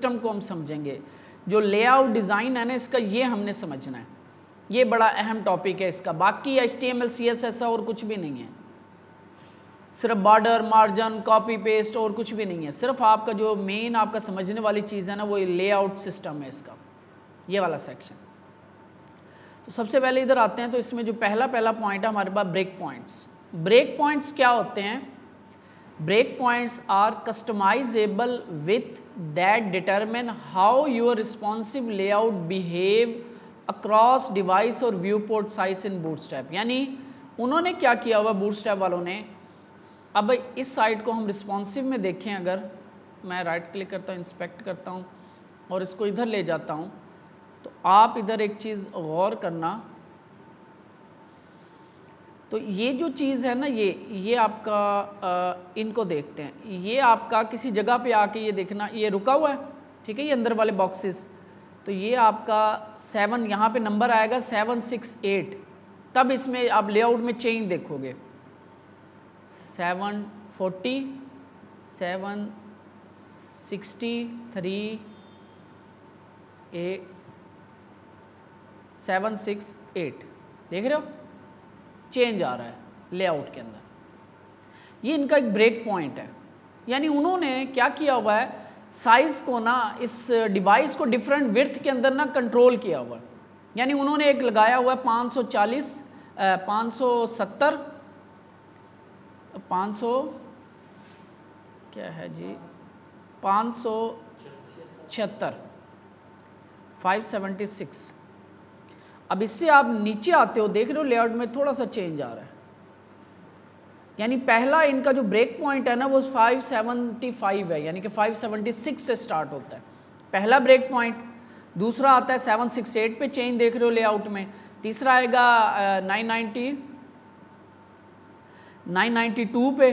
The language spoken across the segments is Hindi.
सिस्टम को हम समझेंगे। जो लेआउट डिज़ाइन है ना इसका, ये हमने समझना है, ये बड़ा अहम टॉपिक है इसका। बाकी HTML CSS और कुछ भी नहीं है, सिर्फ बॉर्डर, मार्जिन, कॉपी पेस्ट और कुछ भी नहीं है। सिर्फ आपका जो मेन आपका समझने वाली चीज़ है ना, वो लेआउट सिस्टम है इसका, ये वाला सेक्शन। तो सबसे पहले इधर आते हैं। तो इसमें जो पहला पॉइंट है हमारे पास ब्रेक पॉइंट्स। ब्रेक पॉइंट्स क्या होते हैं? Break points are customizable with that determine how your responsive layout behave across device और view port size in Bootstrap. यानी उन्होंने क्या किया हुआ बूटस्ट्रैप वालों ने, अब इस साइट को हम रिस्पॉन्सिव में देखें, अगर मैं राइट क्लिक करता हूँ, इंस्पेक्ट करता हूँ और इसको इधर ले जाता हूँ, तो आप इधर एक चीज़ गौर करना। तो ये जो चीज़ है ना, ये आपका इनको देखते हैं, ये आपका किसी जगह पे आके ये देखना, ये रुका हुआ है, ठीक है, ये अंदर वाले बॉक्सेस। तो ये आपका 7, यहाँ पे नंबर आएगा 768, तब इसमें आप लेआउट में चेंज देखोगे 740, 763, 768, देख रहे हो चेंज आ रहा है लेआउट के अंदर। ये इनका एक ब्रेक पॉइंट है। यानी उन्होंने क्या किया हुआ है, साइज को ना, इस डिवाइस को डिफरेंट विड्थ के अंदर ना कंट्रोल किया हुआ है। यानी उन्होंने एक लगाया हुआ है 540, 570, 500 क्या है जी, 576, 576। अब इससे आप नीचे आते हो, देख रहे हो लेआउट में थोड़ा सा चेंज आ रहा है। यानी पहला इनका जो ब्रेक पॉइंट है ना, वो 575 है, यानी कि 576 से स्टार्ट होता है पहला ब्रेक पॉइंट। दूसरा आता है 768 पे, चेंज देख रहे हो लेआउट में। तीसरा आएगा 992 पे,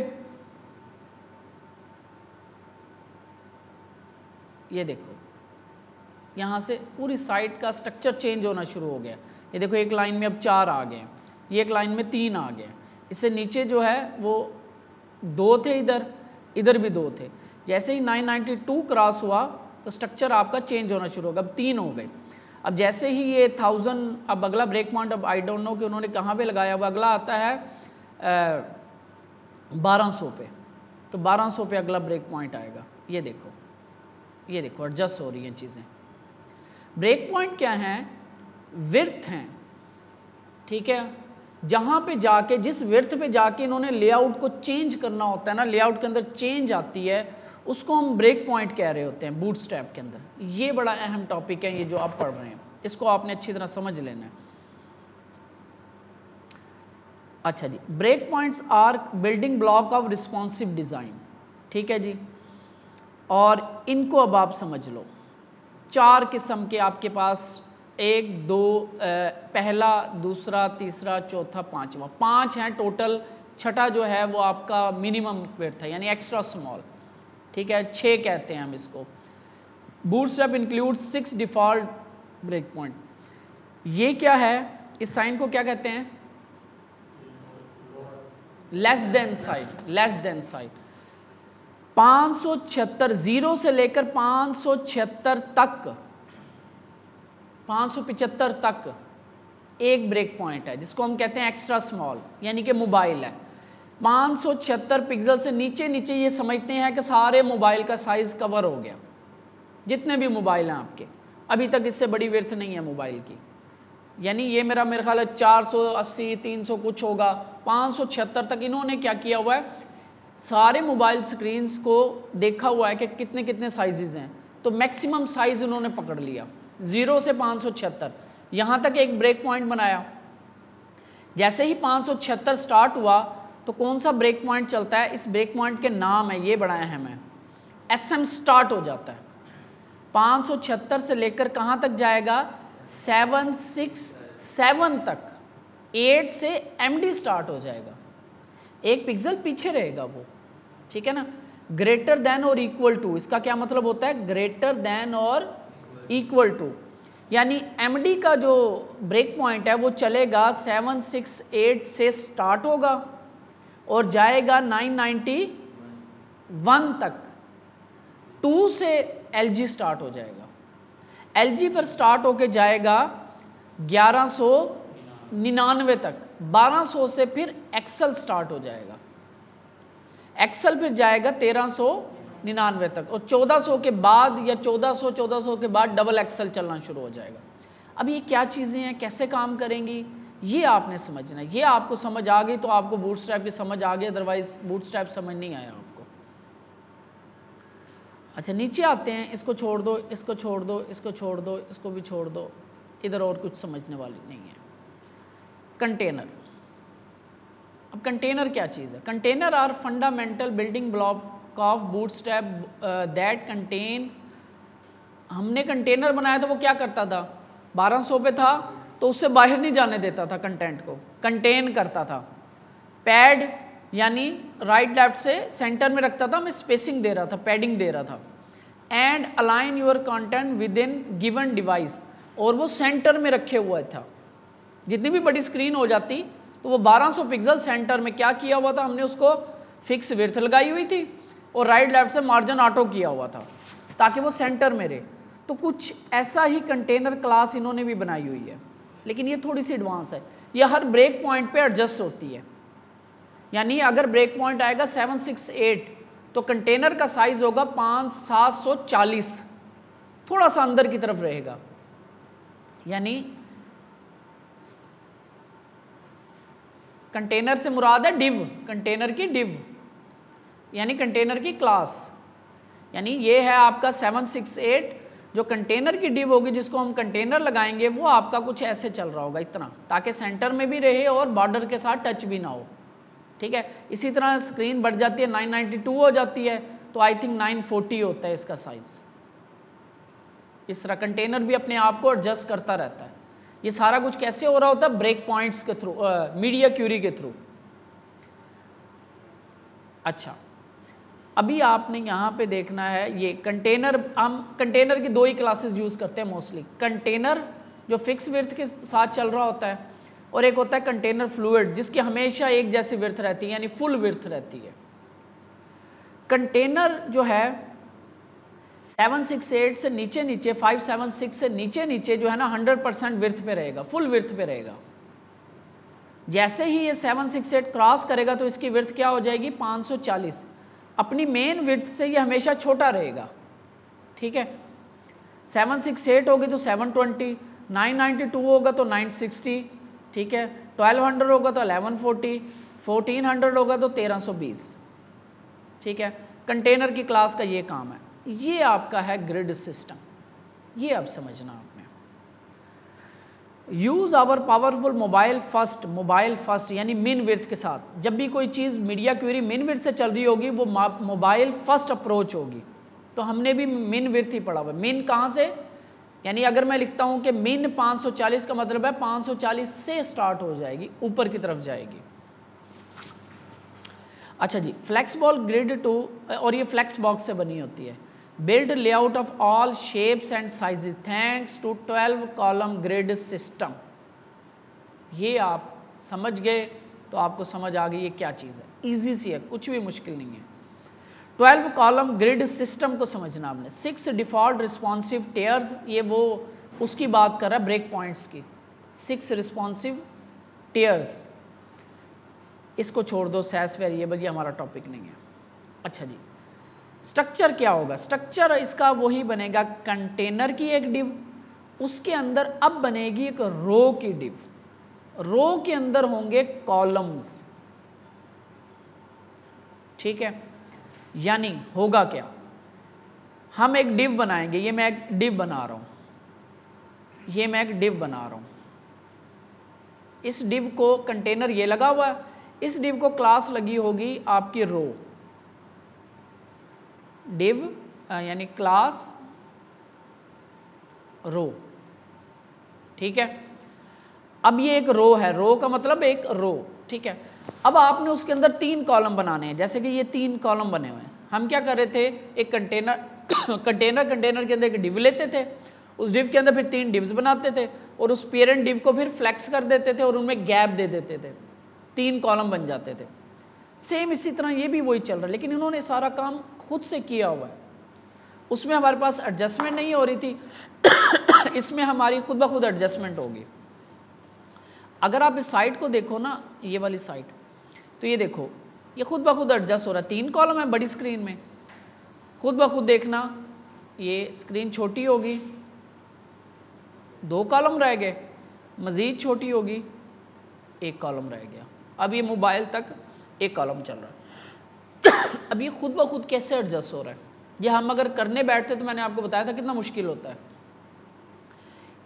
ये देखो यहाँ से पूरी साइट का स्ट्रक्चर चेंज होना शुरू हो गया। ये देखो एक लाइन में अब 4 आ गए, ये एक लाइन में 3 आ गए। इससे नीचे जो है वो 2 थे, इधर भी 2 थे। जैसे ही 992 क्रॉस हुआ तो स्ट्रक्चर आपका चेंज होना शुरू हो गया, अब 3 हो गए। अब जैसे ही ये 1000, अब अगला ब्रेक पॉइंट, अब आई डोंट नो कि उन्होंने कहाँ पे लगाया हुआ, अगला आता है 1200 पे। तो 1200 पे अगला ब्रेक पॉइंट आएगा। ये देखो एडजस्ट हो रही हैं चीज़ें। ब्रेक पॉइंट क्या है? विड्थ हैं, ठीक है। जहां पे जाके, जिस विड्थ पे जाके इन्होंने लेआउट को चेंज करना होता है ना, लेआउट के अंदर चेंज आती है, उसको हम ब्रेक पॉइंट कह रहे होते हैं बूटस्ट्रैप के अंदर। ये बड़ा अहम टॉपिक है, ये जो आप पढ़ रहे हैं, इसको आपने अच्छी तरह समझ लेना है। अच्छा जी, break points are building block of responsive design, ठीक है जी। और इनको अब आप समझ लो, 4 किस्म के आपके पास, 1, 2, पहला, दूसरा, तीसरा, चौथा, पांचवा, 5 हैं टोटल। छठा जो है वो आपका मिनिमम विड्थ है, यानी एक्स्ट्रा स्मॉल, ठीक है, 6 कहते हैं हम इसको। Bootstrap include 6 default break point. ये क्या है, इस साइन को क्या कहते हैं? Less than sign. 576, 0 से लेकर 576 तक, 575 तक एक ब्रेक पॉइंट है, जिसको हम कहते हैं एक्स्ट्रा स्मॉल, यानी कि मोबाइल है। 576 पिक्सल से नीचे ये समझते हैं कि सारे मोबाइल का साइज कवर हो गया, जितने भी मोबाइल हैं आपके। अभी तक इससे बड़ी विड्थ नहीं है मोबाइल की। यानी ये मेरे ख्याल है 480, 300 कुछ होगा, 576 तक इन्होंने क्या किया हुआ है, सारे मोबाइल स्क्रीन्स को देखा हुआ है कि कितने कितने साइजेस हैं, तो मैक्सिमम साइज उन्होंने पकड़ लिया 0 से 576, यहाँ तक एक ब्रेक पॉइंट बनाया। जैसे ही 576 स्टार्ट हुआ तो कौन सा ब्रेक पॉइंट चलता है, इस ब्रेक पॉइंट के नाम है, ये बड़ा अहम है, SM स्टार्ट हो जाता है। 576 से लेकर कहाँ तक जाएगा, 767 तक, 8 से MD स्टार्ट हो जाएगा, एक पिक्सल पीछे रहेगा वो, ठीक है ना। ग्रेटर देन और इक्वल टू, इसका क्या मतलब होता है, ग्रेटर देन और इक्वल टू। यानी MD का जो ब्रेक पॉइंट है वो चलेगा 768 से स्टार्ट होगा और जाएगा 991 तक। 2 से LG स्टार्ट हो जाएगा, LG पर स्टार्ट होके जाएगा 1199 तक, 1200 से फिर एक्सेल स्टार्ट हो जाएगा, एक्सेल फिर जाएगा 1399 तक, और 1400 के बाद या 1400 के बाद डबल एक्सेल चलना शुरू हो जाएगा। अब ये क्या चीज़ें हैं, कैसे काम करेंगी, ये आपने समझना है। ये आपको समझ आ गई तो आपको बूटस्ट्रैप की समझ आ गई, अदरवाइज बूटस्ट्रैप समझ नहीं आया आपको। अच्छा नीचे आते हैं, इसको छोड़ दो, इसको छोड़ दो, इसको छोड़ दो, इसको भी छोड़ दो, इधर और कुछ समझने वाली नहीं है। कंटेनर। अब कंटेनर क्या चीज़ है? Container are fundamental building block of bootstrap that contain. हमने कंटेनर बनाया था, वो क्या करता था, 1200 पे था तो उससे बाहर नहीं जाने देता था, कंटेंट को कंटेन करता था। पैड यानी राइट लेफ्ट से सेंटर में रखता था, मैं स्पेसिंग दे रहा था, पैडिंग दे रहा था। And align your content with in given device, और वो सेंटर में रखे हुआ था। जितनी भी बड़ी स्क्रीन हो जाती तो वो 1200 पिक्सल सेंटर में क्या किया हुआ था, हमने उसको फिक्स विड्थ लगाई हुई थी और राइट लेफ्ट से मार्जिन ऑटो किया हुआ था ताकि वो सेंटर में रहे। तो कुछ ऐसा ही कंटेनर क्लास इन्होंने भी बनाई हुई है, लेकिन ये थोड़ी सी एडवांस है। ये हर ब्रेक पॉइंट पे एडजस्ट होती है, यानी अगर ब्रेक पॉइंट आएगा 768 तो कंटेनर का साइज होगा 5740, थोड़ा सा अंदर की तरफ रहेगा। यानी कंटेनर से मुराद है डिव, कंटेनर की डिव यानी कंटेनर की क्लास। यानी ये है आपका 768, जो कंटेनर की डिव होगी जिसको हम कंटेनर लगाएंगे, वो आपका कुछ ऐसे चल रहा होगा इतना, ताकि सेंटर में भी रहे और बॉर्डर के साथ टच भी ना हो। ठीक है, इसी तरह स्क्रीन बढ़ जाती है, 992 हो जाती है तो आई थिंक 940 होता है इसका साइज। इस तरह कंटेनर भी अपने आप को एडजस्ट करता रहता है। ये सारा कुछ कैसे हो रहा होता है, ब्रेक पॉइंट्स के थ्रू, मीडिया क्यूरी के थ्रू। अच्छा, अभी आपने यहाँ पे देखना है ये कंटेनर। हम कंटेनर की दो ही क्लासेस यूज करते हैं मोस्टली, कंटेनर जो फिक्स विड्थ के साथ चल रहा होता है, और एक होता है कंटेनर फ्लूइड जिसकी हमेशा एक जैसी विड्थ रहती है, यानी फुल विड्थ रहती है। कंटेनर जो है 768 से नीचे नीचे, 576 से नीचे नीचे जो है ना 100% विड्थ पे रहेगा, फुल विड्थ पे रहेगा। जैसे ही ये 768 क्रॉस करेगा तो इसकी विड्थ क्या हो जाएगी, 540। अपनी मेन विड्थ से ये हमेशा छोटा रहेगा। ठीक है, 768 होगी तो 720, 992 होगा तो 960, ठीक है, 1200 होगा तो 1140, 1400 होगा तो 1320। ठीक है, कंटेनर की क्लास का ये काम है। ये आपका है ग्रिड सिस्टम, ये अब समझना आपने। Use our powerful mobile first यानी मिन विड्थ के साथ। जब भी कोई चीज़ मीडिया क्वेरी मिन विड्थ से चल रही होगी वो मोबाइल फर्स्ट अप्रोच होगी। तो हमने भी मिन विड्थ ही पढ़ा हुआ। मिन कहाँ से, यानी अगर मैं लिखता हूं कि मिन 540 का मतलब है 540 से स्टार्ट हो जाएगी, ऊपर की तरफ जाएगी। अच्छा जी, फ्लेक्सबॉल ग्रिड टू, और ये फ्लेक्स बॉक्स से बनी होती है। Build layout of all shapes and sizes thanks to 12 column grid system. ये आप समझ गए तो आपको समझ आ गई ये क्या चीज़ है। इजी सी है, कुछ भी मुश्किल नहीं है। 12 कॉलम ग्रिड सिस्टम को समझना आपने। 6 डिफॉल्ट रिस्पॉन्सिव टेयर्स, ये वो उसकी बात कर रहा है ब्रेक पॉइंट्स की। 6 रिस्पॉन्सिव टेयर्स, इसको छोड़ दो, सैस वेरिएबल, ये हमारा टॉपिक नहीं है। अच्छा जी, स्ट्रक्चर क्या होगा? स्ट्रक्चर इसका वही बनेगा, कंटेनर की एक डिव, उसके अंदर अब बनेगी एक रो की डिव, रो के अंदर होंगे कॉलम्स। ठीक है, यानी होगा क्या, हम एक डिव बनाएंगे, ये मैं एक डिव बना रहा हूं, ये मैं एक डिव बना रहा हूं, इस डिव को कंटेनर ये लगा हुआ है, इस डिव को क्लास लगी होगी आपकी रो, डिव यानी क्लास रो। ठीक है, अब ये एक रो है, रो का मतलब एक रो। ठीक है, अब आपने उसके अंदर 3 कॉलम बनाने हैं, जैसे कि ये 3 कॉलम बने हुए हैं। हम क्या कर रहे थे, एक कंटेनर के अंदर एक डिव लेते थे, उस डिव के अंदर फिर 3 डिव्स बनाते थे और उस पेरेंट डिव को फिर फ्लेक्स कर देते थे और उनमें गैप दे देते थे, 3 कॉलम बन जाते थे। सेम इसी तरह ये भी वही चल रहा है, लेकिन इन्होंने सारा काम खुद से किया हुआ है। उसमें हमारे पास एडजस्टमेंट नहीं हो रही थी, इसमें हमारी खुद ब खुद एडजस्टमेंट होगी। अगर आप इस साइड को देखो ना, ये वाली साइड, तो ये देखो ये खुद ब खुद एडजस्ट हो रहा है। 3 कॉलम है बड़ी स्क्रीन में, खुद ब खुद देखना ये स्क्रीन छोटी होगी, 2 कॉलम रह गए, मज़ीद छोटी होगी, 1 कॉलम रह गया। अब ये मोबाइल तक 1 कॉलम चल रहा है। अब ये खुद ब खुद कैसे एडजस्ट हो रहा है, ये हम अगर करने बैठते तो मैंने आपको बताया था कितना मुश्किल होता है।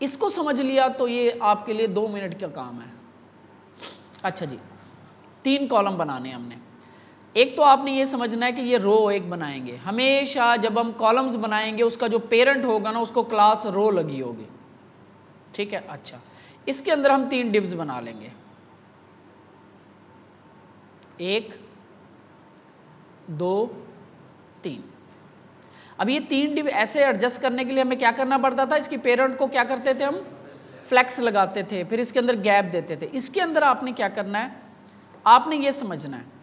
इसको समझ लिया तो ये आपके लिए 2 मिनट का काम है। अच्छा जी, 3 कॉलम बनाने हैं हमने। एक तो आपने ये समझना है कि ये रो एक बनाएंगे। हमेशा जब हम कॉलम्स बनाएंगे उसका जो पेरेंट होगा ना उसको क्लास रो लगी होगी, ठीक है। अच्छा, इसके अंदर हम 3 डिव्स बना लेंगे, 1 2 3। अब ये 3 डिव ऐसे एडजस्ट करने के लिए हमें क्या करना पड़ता था, इसकी पेरेंट को क्या करते थे हम, फ्लेक्स लगाते थे, फिर इसके अंदर गैप देते थे। इसके अंदर आपने क्या करना है, आपने ये समझना है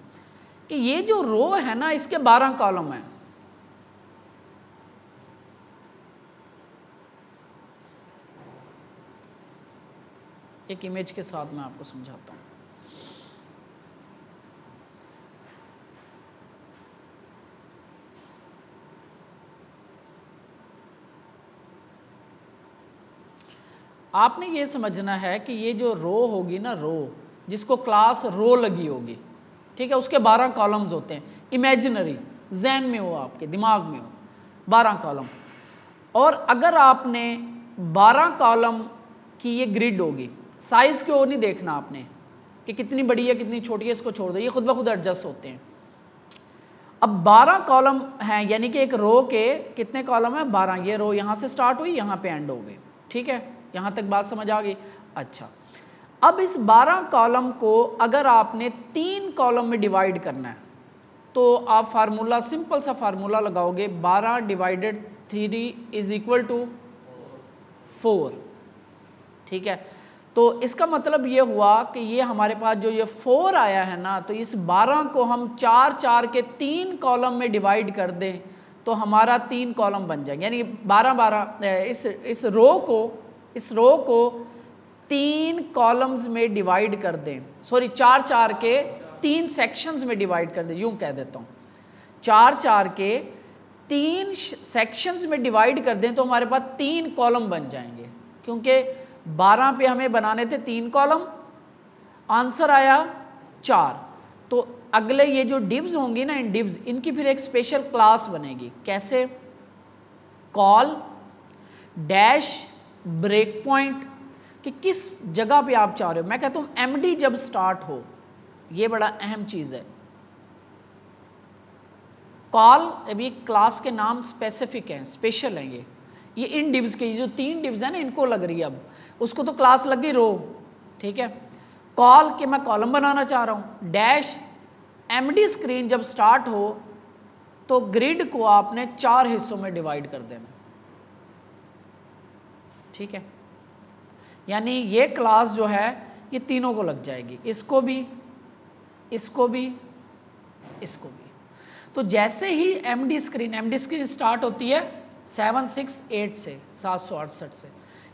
कि ये जो रो है ना इसके 12 कॉलम है। एक इमेज के साथ मैं आपको समझाता हूं। आपने ये समझना है कि ये जो रो होगी ना, रो जिसको क्लास रो लगी होगी, ठीक है, उसके 12 कॉलम्स होते हैं। इमेजिनरी, जहन में हो, आपके दिमाग में हो 12 कॉलम। और अगर आपने 12 कॉलम की ये ग्रिड होगी, साइज की ओर नहीं देखना आपने कि कितनी बड़ी है कितनी छोटी है, इसको छोड़ दो, ये खुद ब खुद एडजस्ट होते हैं। अब 12 कॉलम हैं, यानी कि एक रो के कितने कॉलम है, 12। ये रो यहां से स्टार्ट हुई, यहां पे एंड हो गई, ठीक है, यहां तक बात समझ आ गई। अच्छा, अब इस 12 कॉलम को अगर आपने 3 कॉलम में डिवाइड करना है तो आप फार्मूला, सिंपल सा फार्मूला लगाओगे, 12 डिवाइडेड 3 इज इक्वल टू 4, ठीक है। तो इसका मतलब ये हुआ कि ये हमारे पास जो ये 4 आया है ना, तो इस 12 को हम 4 के 3 कॉलम में डिवाइड कर दें तो हमारा 3 कॉलम बन जाएंगे, यानी 12 इस रो को 3 कॉलम्स में डिवाइड कर दें, सॉरी 4 के 3 सेक्शंस में डिवाइड कर दें, यूं कह देता हूं, 4 के 3 सेक्शंस में डिवाइड कर दें तो हमारे पास 3 कॉलम बन जाएंगे। क्योंकि 12 पे हमें बनाने थे 3 कॉलम, आंसर आया 4। तो अगले ये जो डिव्स होंगी ना, इन डिव्स, इनकी फिर एक स्पेशल क्लास बनेगी। कैसे, कॉल डैश ब्रेक पॉइंट, कि किस जगह पे आप चाह रहे हो। मैं कहता हूं एमडी जब स्टार्ट हो, ये बड़ा अहम चीज है। कॉल, अभी क्लास के नाम स्पेसिफिक हैं, स्पेशल हैं ये इन डिव्स के जो 3 डिव्स हैं ना इनको लग रही है। अब उसको तो क्लास लग गई रो, ठीक है। कॉल के मैं कॉलम बनाना चाह रहा हूं, डैश एमडी स्क्रीन जब स्टार्ट हो तो ग्रिड को आपने 4 हिस्सों में डिवाइड कर देना, ठीक है। यानी ये क्लास जो है ये तीनों को लग जाएगी, इसको भी, इसको भी, इसको भी। तो जैसे ही एमडी स्क्रीन स्टार्ट होती है 768 से, 768 से,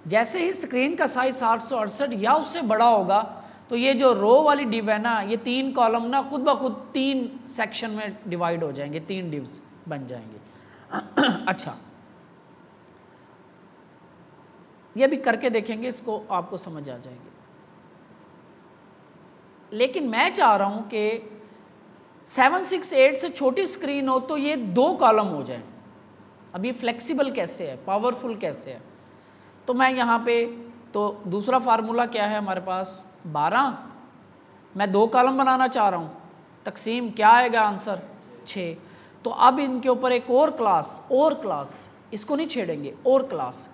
जैसे ही स्क्रीन का साइज 768 या उससे बड़ा होगा तो ये जो रो वाली डिव है ना, ये 3 कॉलम ना खुद ब खुद 3 सेक्शन में डिवाइड हो जाएंगे, 3 डिव्स बन जाएंगे। अच्छा, ये भी करके देखेंगे, इसको आपको समझ आ जाएगी। लेकिन मैं चाह रहा हूं कि 768 से छोटी स्क्रीन हो तो ये 2 कॉलम हो जाए। अब ये फ्लेक्सिबल कैसे है, पावरफुल कैसे है, तो मैं यहां पे, तो दूसरा फार्मूला क्या है हमारे पास, 12, मैं 2 कॉलम बनाना चाह रहा हूं, तकसीम क्या आएगा आंसर, 6। तो अब इनके ऊपर एक और क्लास, इसको नहीं छेड़ेंगे, और class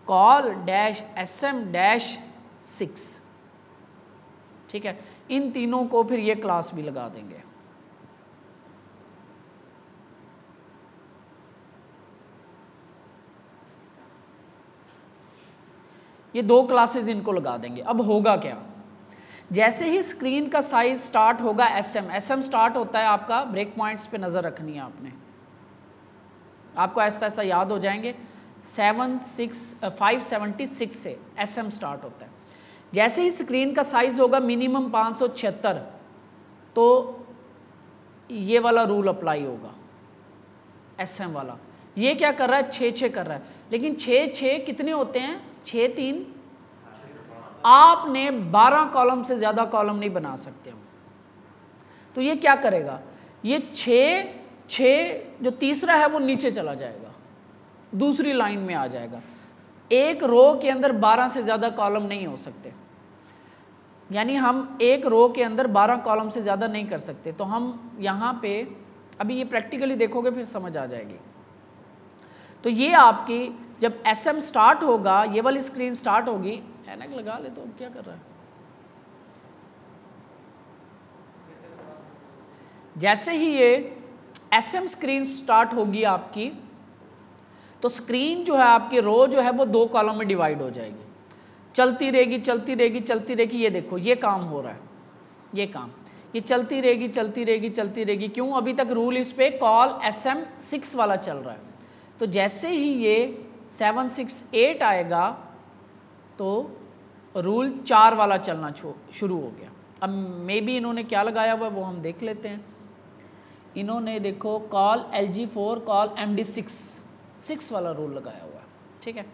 call dash sm dash 6, ठीक है। इन तीनों को फिर ये क्लास भी लगा देंगे। ये 2 क्लासेस इनको लगा देंगे। अब होगा क्या, जैसे ही स्क्रीन का साइज स्टार्ट होगा, एसएम स्टार्ट होता है आपका, ब्रेक पॉइंट्स पे नजर रखनी है आपने, आपको ऐसा ऐसा याद हो जाएंगे। 576 से SM स्टार्ट होता है। जैसे ही स्क्रीन का साइज होगा मिनिमम 576, तो ये वाला रूल अप्लाई होगा, SM वाला। ये क्या कर रहा है, 6 कर रहा है, लेकिन 6 कितने होते हैं, 6 3, आपने 12 कॉलम से ज्यादा कॉलम नहीं बना सकते हम। तो ये क्या करेगा, ये 6 जो तीसरा है वो नीचे चला जाएगा, दूसरी लाइन में आ जाएगा। एक रो के अंदर 12 से ज्यादा कॉलम नहीं हो सकते, यानी हम एक रो के अंदर 12 कॉलम से ज्यादा नहीं कर सकते। तो हम यहां पे अभी ये प्रैक्टिकली देखोगे फिर समझ आ जाएगी। तो ये आपकी जब SM स्टार्ट होगा, ये वाली स्क्रीन स्टार्ट होगी, ऐनक लगा ले तो अब क्या कर रहा है, जैसे ही ये SM स्क्रीन स्टार्ट होगी आपकी, तो स्क्रीन जो है आपकी रो जो है वो 2 कॉलम में डिवाइड हो जाएगी, चलती रहेगी चलती रहेगी चलती रहेगी। ये देखो ये काम हो रहा है, ये काम, ये चलती रहेगी चलती रहेगी चलती रहेगी। क्यों, अभी तक रूल इस पे कॉल SM 6 वाला चल रहा है। तो जैसे ही ये 7 6 8 आएगा तो रूल 4 वाला चलना शुरू हो गया। अब मे बी इन्होंने क्या लगाया हुआ है वो हम देख लेते हैं। इन्होंने देखो कॉल LG4 कॉल MD6 वाला रूल लगाया हुआ है, ठीक है।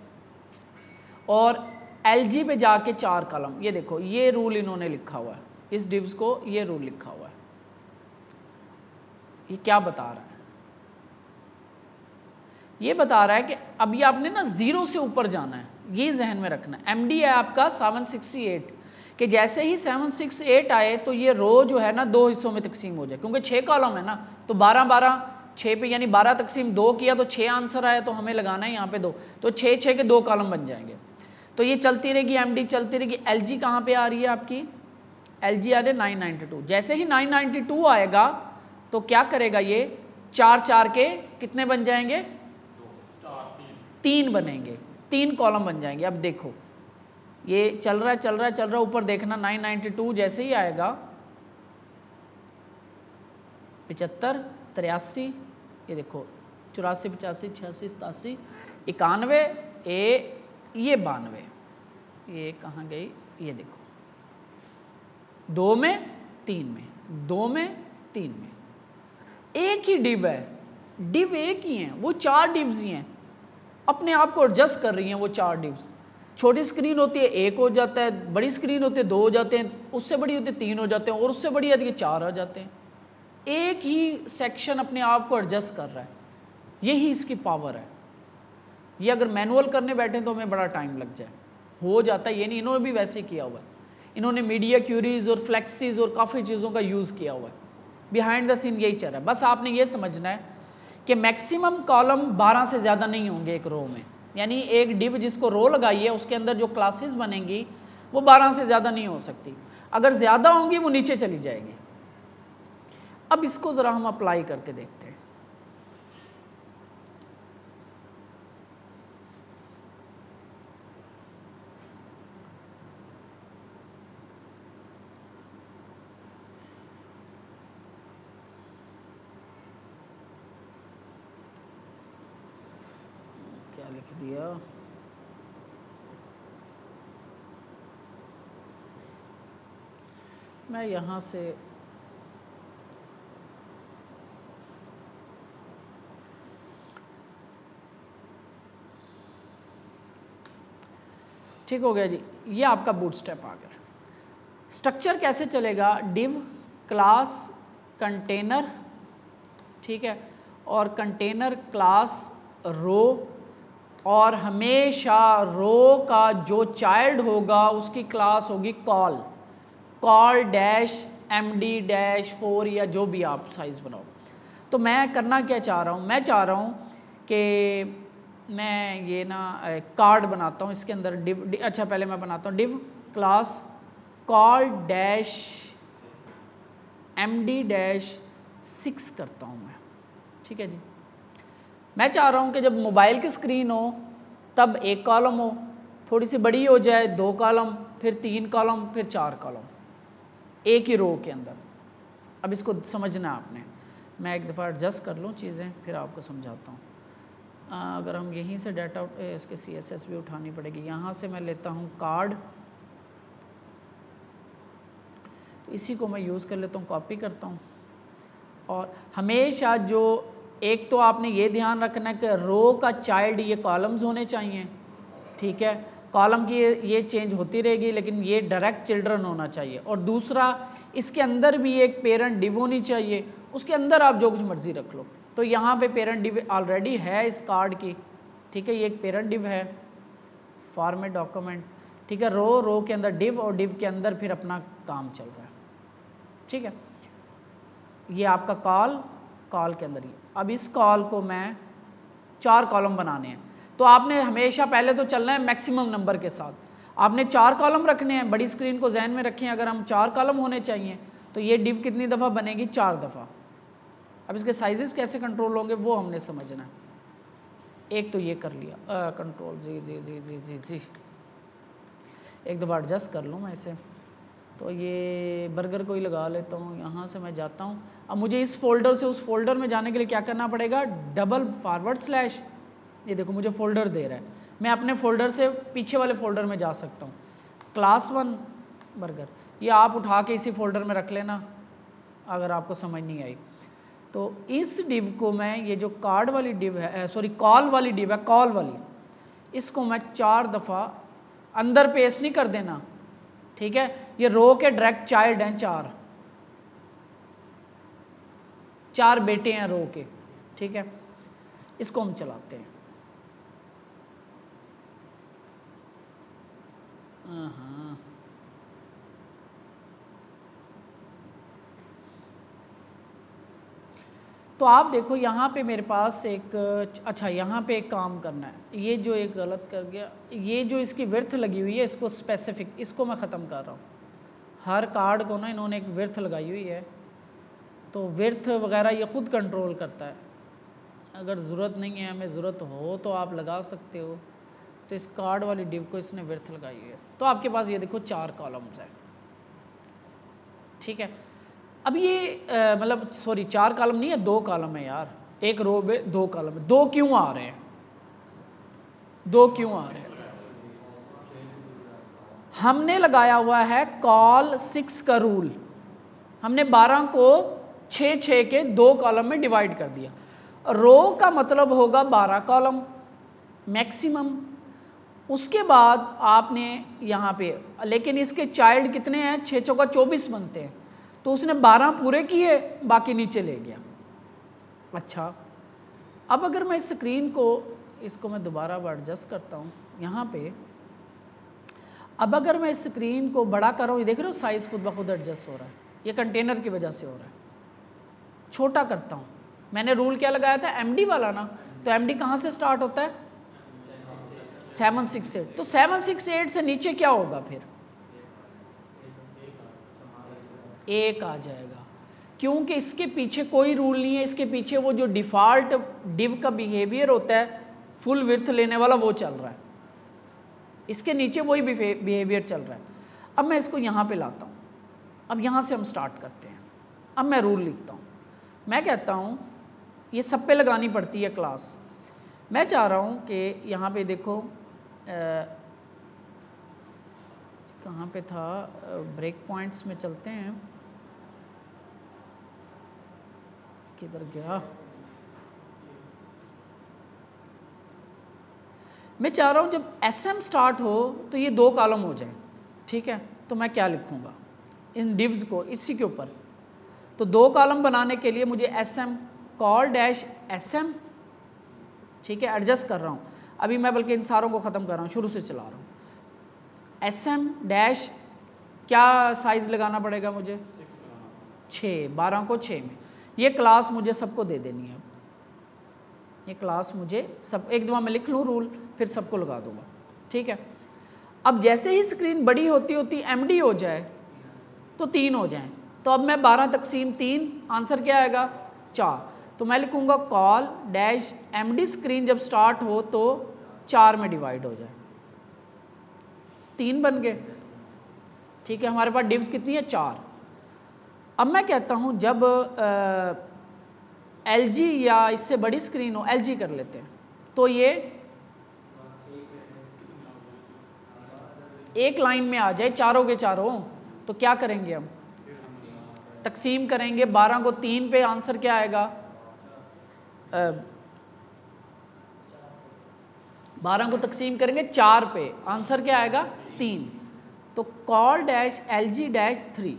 और LG पे जाके 4 कॉलम, ये देखो ये रूल इन्होंने लिखा हुआ है, इस डिव्स को ये रूल लिखा हुआ है। ये क्या बता रहा है, ये बता रहा है कि अभी आपने ना 0 से ऊपर जाना है, ये जहन में रखना है। MD है आपका 768 कि जैसे ही 768 आए तो ये रो जो है ना 2 हिस्सों में तकसीम हो जाए, क्योंकि 6 कॉलम है ना, तो 12 12 6 पे, यानी 12 तकसीम 2 किया तो 6 आंसर आया, तो हमें लगाना है यहाँ पे 2, तो 6 के 2 कॉलम बन जाएंगे। तो ये चलती रहेगी, MD चलती रहेगी। LG कहाँ पे आ रही है आपकी, LG आ रही है 992। जैसे ही 992 आएगा तो क्या करेगा, ये 4 के कितने बन जाएंगे, 3 बनेंगे, 3 कॉलम बन जाएंगे। अब देखो ये चल रहा है चल रहा है चल रहा है, ऊपर देखना 992 जैसे ही आएगा 75 83, ये देखो 84 85 86 87 91, ये 92, ये कहाँ गई, ये देखो 2 में 3 में 2 में 3 में, एक ही डिव है, डिव एक ही है, वो 4 डिव्स ही हैं, अपने आप को एडजस्ट कर रही हैं वो 4 डिव्स। छोटी स्क्रीन होती है 1 हो जाता है, बड़ी स्क्रीन होती है 2 हो जाते हैं, उससे बड़ी होती है 3 हो जाते हैं, और उससे बड़ी आती है 4 हो जाते हैं। एक ही सेक्शन अपने आप को एडजस्ट कर रहा है, यही इसकी पावर है। ये अगर मैनुअल करने बैठे तो हमें बड़ा टाइम लग जाए, हो जाता है ये नहीं, इन्होंने भी वैसे किया हुआ है। इन्होंने मीडिया क्यूरीज और फ्लेक्सीज और काफ़ी चीज़ों का यूज़ किया हुआ है, बिहाइंड द सीन यही चल रहा है। बस आपने ये समझना है कि मैक्सिमम कॉलम 12 से ज़्यादा नहीं होंगे एक रो में, यानी एक डिव जिसको रो लगाई है उसके अंदर जो क्लासेस बनेंगी वो 12 से ज़्यादा नहीं हो सकती, अगर ज़्यादा होंगी वो नीचे चली जाएगी। अब इसको ज़रा हम अप्लाई करके देखते हैं। क्या लिख दिया, मैं यहाँ से ठीक हो गया जी, ये आपका बूटस्ट्रैप आ गया। स्ट्रक्चर कैसे चलेगा, डिव क्लास कंटेनर, ठीक है, और कंटेनर क्लास रो, और हमेशा रो का जो चाइल्ड होगा उसकी क्लास होगी call, call dash MD dash 4 या जो भी आप साइज बनाओ। तो मैं करना क्या चाह रहा हूँ, मैं चाह रहा हूँ कि मैं ये ना कार्ड बनाता हूँ, इसके अंदर डिव अच्छा पहले मैं बनाता हूँ div class call dash MD dash 6 करता हूँ मैं, ठीक है जी। मैं चाह रहा हूँ कि जब मोबाइल की स्क्रीन हो तब 1 कॉलम हो, थोड़ी सी बड़ी हो जाए 2 कॉलम, फिर 3 कॉलम, फिर 4 कॉलम एक ही रो के अंदर। अब इसको समझना है आपने, मैं एक दफ़ा एडजस्ट कर लूँ चीज़ें फिर आपको समझाता हूँ। अगर हम यहीं से डाटा इसके CSS भी उठानी पड़ेगी, यहाँ से मैं लेता हूँ कार्ड, तो इसी को मैं यूज़ कर लेता हूँ, कॉपी करता हूँ। और हमेशा जो एक तो आपने ये ध्यान रखना है कि रो का चाइल्ड ये कॉलम्स होने चाहिए, ठीक है, कॉलम की ये चेंज होती रहेगी लेकिन ये डायरेक्ट चिल्ड्रन होना चाहिए। और दूसरा इसके अंदर भी एक पेरेंट डिव होनी चाहिए, उसके अंदर आप जो कुछ मर्जी रख लो। तो यहाँ पे पेरेंट डिव ऑलरेडी है इस कार्ड की, ठीक है, ये एक पेरेंट डिव है, फॉर्मेट डॉक्यूमेंट, ठीक है, रो के अंदर डिव और डिव के अंदर फिर अपना काम चल रहा है, ठीक है। ये आपका कॉल के अंदर ही। अब इस कॉल को मैं 4 कॉलम बनाने हैं, तो आपने हमेशा पहले तो चलना है मैक्सिमम नंबर के साथ, आपने 4 कॉलम रखने हैं। बड़ी स्क्रीन को जहन में रखें, अगर हम 4 कॉलम होने चाहिए तो ये डिव कितनी दफ़ा बनेगी, 4 दफ़ा। अब इसके साइजेस कैसे कंट्रोल होंगे वो हमने समझना है। एक तो ये कर लिया कंट्रोल जी जी जी जी जी जी, एक दफ़ा एडजस्ट कर लूँ मैं इसे, तो ये बर्गर को ही लगा लेता हूँ। यहाँ से मैं जाता हूँ, अब मुझे इस फोल्डर से उस फोल्डर में जाने के लिए क्या करना पड़ेगा, // ये देखो मुझे फोल्डर दे रहा है, मैं अपने फोल्डर से पीछे वाले फोल्डर में जा सकता हूँ। क्लास 1 बर्गर, ये आप उठा के इसी फोल्डर में रख लेना अगर आपको समझ नहीं आई। तो इस डिव को मैं, ये जो कार्ड वाली डिव है, सॉरी कॉल वाली डिव है, कॉल वाली, इसको मैं 4 दफ़ा अंदर पेस्ट नहीं कर देना, ठीक है, ये रो के डायरेक्ट चाइल्ड हैं, 4 बेटे हैं रो के, ठीक है। इसको हम चलाते हैं, हाँ, तो आप देखो यहाँ पे मेरे पास एक, अच्छा यहाँ पे एक काम करना है, ये जो एक गलत कर गया, ये जो इसकी विड्थ लगी हुई है इसको स्पेसिफिक, इसको मैं ख़त्म कर रहा हूँ। हर कार्ड को ना इन्होंने एक विड्थ लगाई हुई है, तो विड्थ वगैरह ये खुद कंट्रोल करता है, अगर ज़रूरत नहीं है, हमें ज़रूरत हो तो आप लगा सकते हो। तो इस कार्ड वाली डिव को इसने विड्थ लगाई हुई है, तो आपके पास ये देखो 4 कॉलम्स हैं, ठीक है। अब ये मतलब सॉरी 4 कॉलम नहीं है, 2 कॉलम है यार, एक रो में 2 कॉलम है। 2 क्यों आ रहे हैं, 2 क्यों आ रहे हैं, हमने लगाया हुआ है कॉल 6 का रूल, हमने 12 को 6 के 2 कॉलम में डिवाइड कर दिया। रो का मतलब होगा 12 कॉलम मैक्सिमम, उसके बाद आपने यहाँ पे, लेकिन इसके चाइल्ड कितने हैं, 6 चौका 24 बनते हैं, तो उसने 12 पूरे किए, बाकी नीचे ले गया। अच्छा, अब अगर मैं इस स्क्रीन को, इसको मैं दोबारा एडजस्ट करता हूँ यहाँ पे, अब अगर मैं इस स्क्रीन को बड़ा कर रहा हूँ, ये देख रहे हो साइज खुद ब खुद एडजस्ट हो रहा है, ये कंटेनर की वजह से हो रहा है। छोटा करता हूँ, मैंने रूल क्या लगाया था, MD वाला ना, तो MD कहाँ से स्टार्ट होता है, 768, तो 768 से नीचे क्या होगा, फिर 1 आ जाएगा, क्योंकि इसके पीछे कोई रूल नहीं है, इसके पीछे वो जो डिफ़ॉल्ट डिव का बिहेवियर होता है फुल विड्थ लेने वाला वो चल रहा है, इसके नीचे वही बिहेवियर चल रहा है। अब मैं इसको यहाँ पे लाता हूँ, अब यहाँ से हम स्टार्ट करते हैं। अब मैं रूल लिखता हूँ, मैं कहता हूँ ये सब पे लगानी पड़ती है क्लास, मैं चाह रहा हूँ कि यहाँ पे देखो कहाँ पे था, ब्रेक पॉइंट्स में चलते हैं, किधर गया, मैं चाह रहा हूँ जब SM स्टार्ट हो तो ये 2 कॉलम हो जाए, ठीक है। तो मैं क्या लिखूँगा इन डिव्स को इसी के ऊपर, तो 2 कॉलम बनाने के लिए मुझे SM call-SM, ठीक है, एडजस्ट कर रहा हूँ अभी मैं, बल्कि इन सारों को ख़त्म कर रहा हूँ, शुरू से चला रहा हूँ। SM डैश क्या साइज़ लगाना पड़ेगा मुझे, 6, 12 को 6 में, ये क्लास मुझे सबको दे देनी है, ये क्लास मुझे सब, एक दफ़ा मैं लिख लूँ रूल, फिर सबको लगा दूंगा, ठीक है। अब जैसे ही स्क्रीन बड़ी होती होती MD हो जाए तो 3 हो जाएं, तो अब मैं 12/3, आंसर क्या आएगा, 4, तो मैं लिखूंगा call-MD स्क्रीन जब स्टार्ट हो तो 4 में डिवाइड हो जाए, 3 बन गए, ठीक है, हमारे पास डिव्स कितनी है, 4। अब मैं कहता हूं जब LG या इससे बड़ी स्क्रीन हो, LG कर लेते हैं, तो ये एक लाइन में आ जाए चारों के चारों, तो क्या करेंगे हम, तकसीम करेंगे 12 को 3 पे, आंसर क्या आएगा, 12 को तकसीम करेंगे 4 पे, आंसर क्या आएगा 3। तो call dash L G dash 3।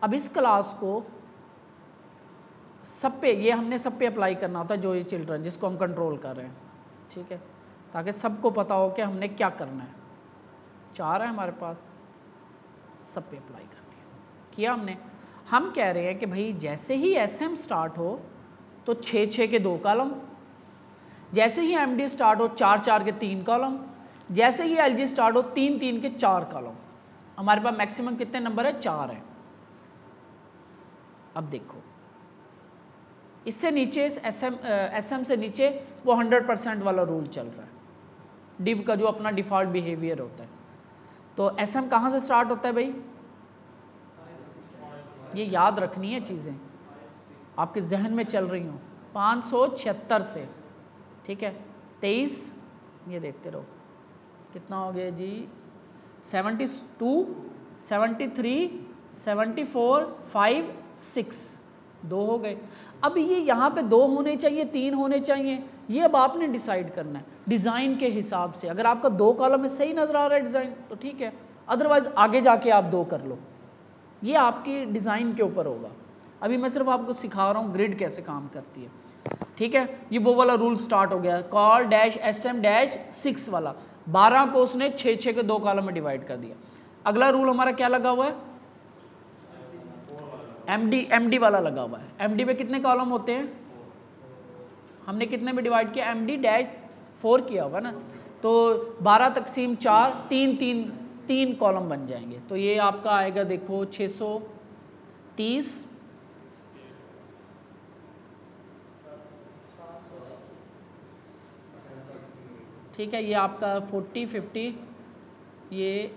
अब इस क्लास को सब पे, ये हमने सब पे अप्लाई करना होता है, जो ये चिल्ड्रन जिसको हम कंट्रोल कर रहे हैं, ठीक है, ताकि सबको पता हो कि हमने क्या करना है। 4 है हमारे पास, सब पे अप्लाई कर दिया, किया हमने। हम कह रहे हैं कि भाई जैसे ही एसएम स्टार्ट हो तो 6-6 के 2 कॉलम, जैसे ही एमडी स्टार्ट हो 4-4 के 3 कॉलम, जैसे ही एलजी स्टार्ट हो 3-3 के 4 कॉलम। हमारे पास मैक्सिमम कितने नंबर है, 4 है। अब देखो इससे नीचे एसएम से नीचे वो 100% वाला रूल चल रहा है, डिव का जो अपना डिफॉल्ट बिहेवियर होता है। तो एसएम कहाँ से स्टार्ट होता है भाई, ये याद रखनी है चीज़ें, आपके जहन में चल रही हूँ, 576 से, ठीक है। 23, ये देखते रहो कितना हो गया जी, 72, 73, 74, 5, 6, 2 हो गए। अब ये यहाँ पे 2 होने चाहिए, 3 होने चाहिए, ये अब आपने डिसाइड करना है डिज़ाइन के हिसाब से। अगर आपका 2 कॉलम में सही नज़र आ रहा है डिज़ाइन तो ठीक है, अदरवाइज आगे जाके आप 2 कर लो, ये आपकी डिज़ाइन के ऊपर होगा। अभी मैं सिर्फ आपको सिखा रहा हूँ ग्रिड कैसे काम करती है, ठीक है। ये वो वाला रूल स्टार्ट हो गया, col dash s m dash 6 वाला, 12 को उसने 6-6 के 2 कॉलम में डिवाइड कर दिया। अगला रूल हमारा क्या लगा हुआ है, एमडी वाला लगा हुआ है। एमडी में कितने कॉलम होते हैं, हमने कितने में डिवाइड किया, एमडी डैश 4 किया होगा ना, तो 12 तकसीम 4, 3 कॉलम बन जाएंगे। तो ये आपका आएगा देखो 630, ठीक है, ये आपका 40, 50, ये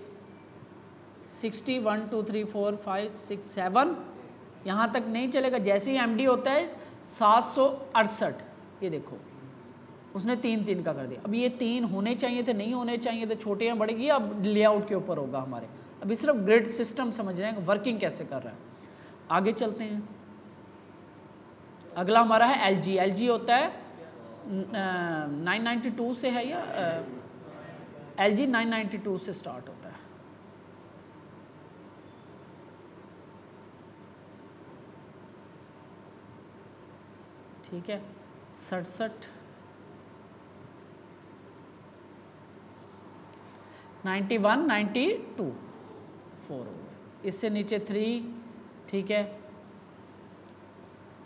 60, 1 2 3 4 5 6 7, यहाँ तक नहीं चलेगा। जैसे ही एमडी होता है 768, ये देखो उसने 3 का कर दिया। अब ये 3 होने चाहिए थे, नहीं होने चाहिए थे, छोटे या बड़े, ये अब लेआउट के ऊपर होगा हमारे। अभी सिर्फ ग्रिड सिस्टम समझ रहे हैं वर्किंग कैसे कर रहा है। आगे चलते हैं, अगला हमारा है एलजी। एलजी होता है 992 से है, या एलजी 992 से स्टार्ट होता है, ठीक है। 67, 91, 92, 4 हो गए। इससे नीचे 3, ठीक है,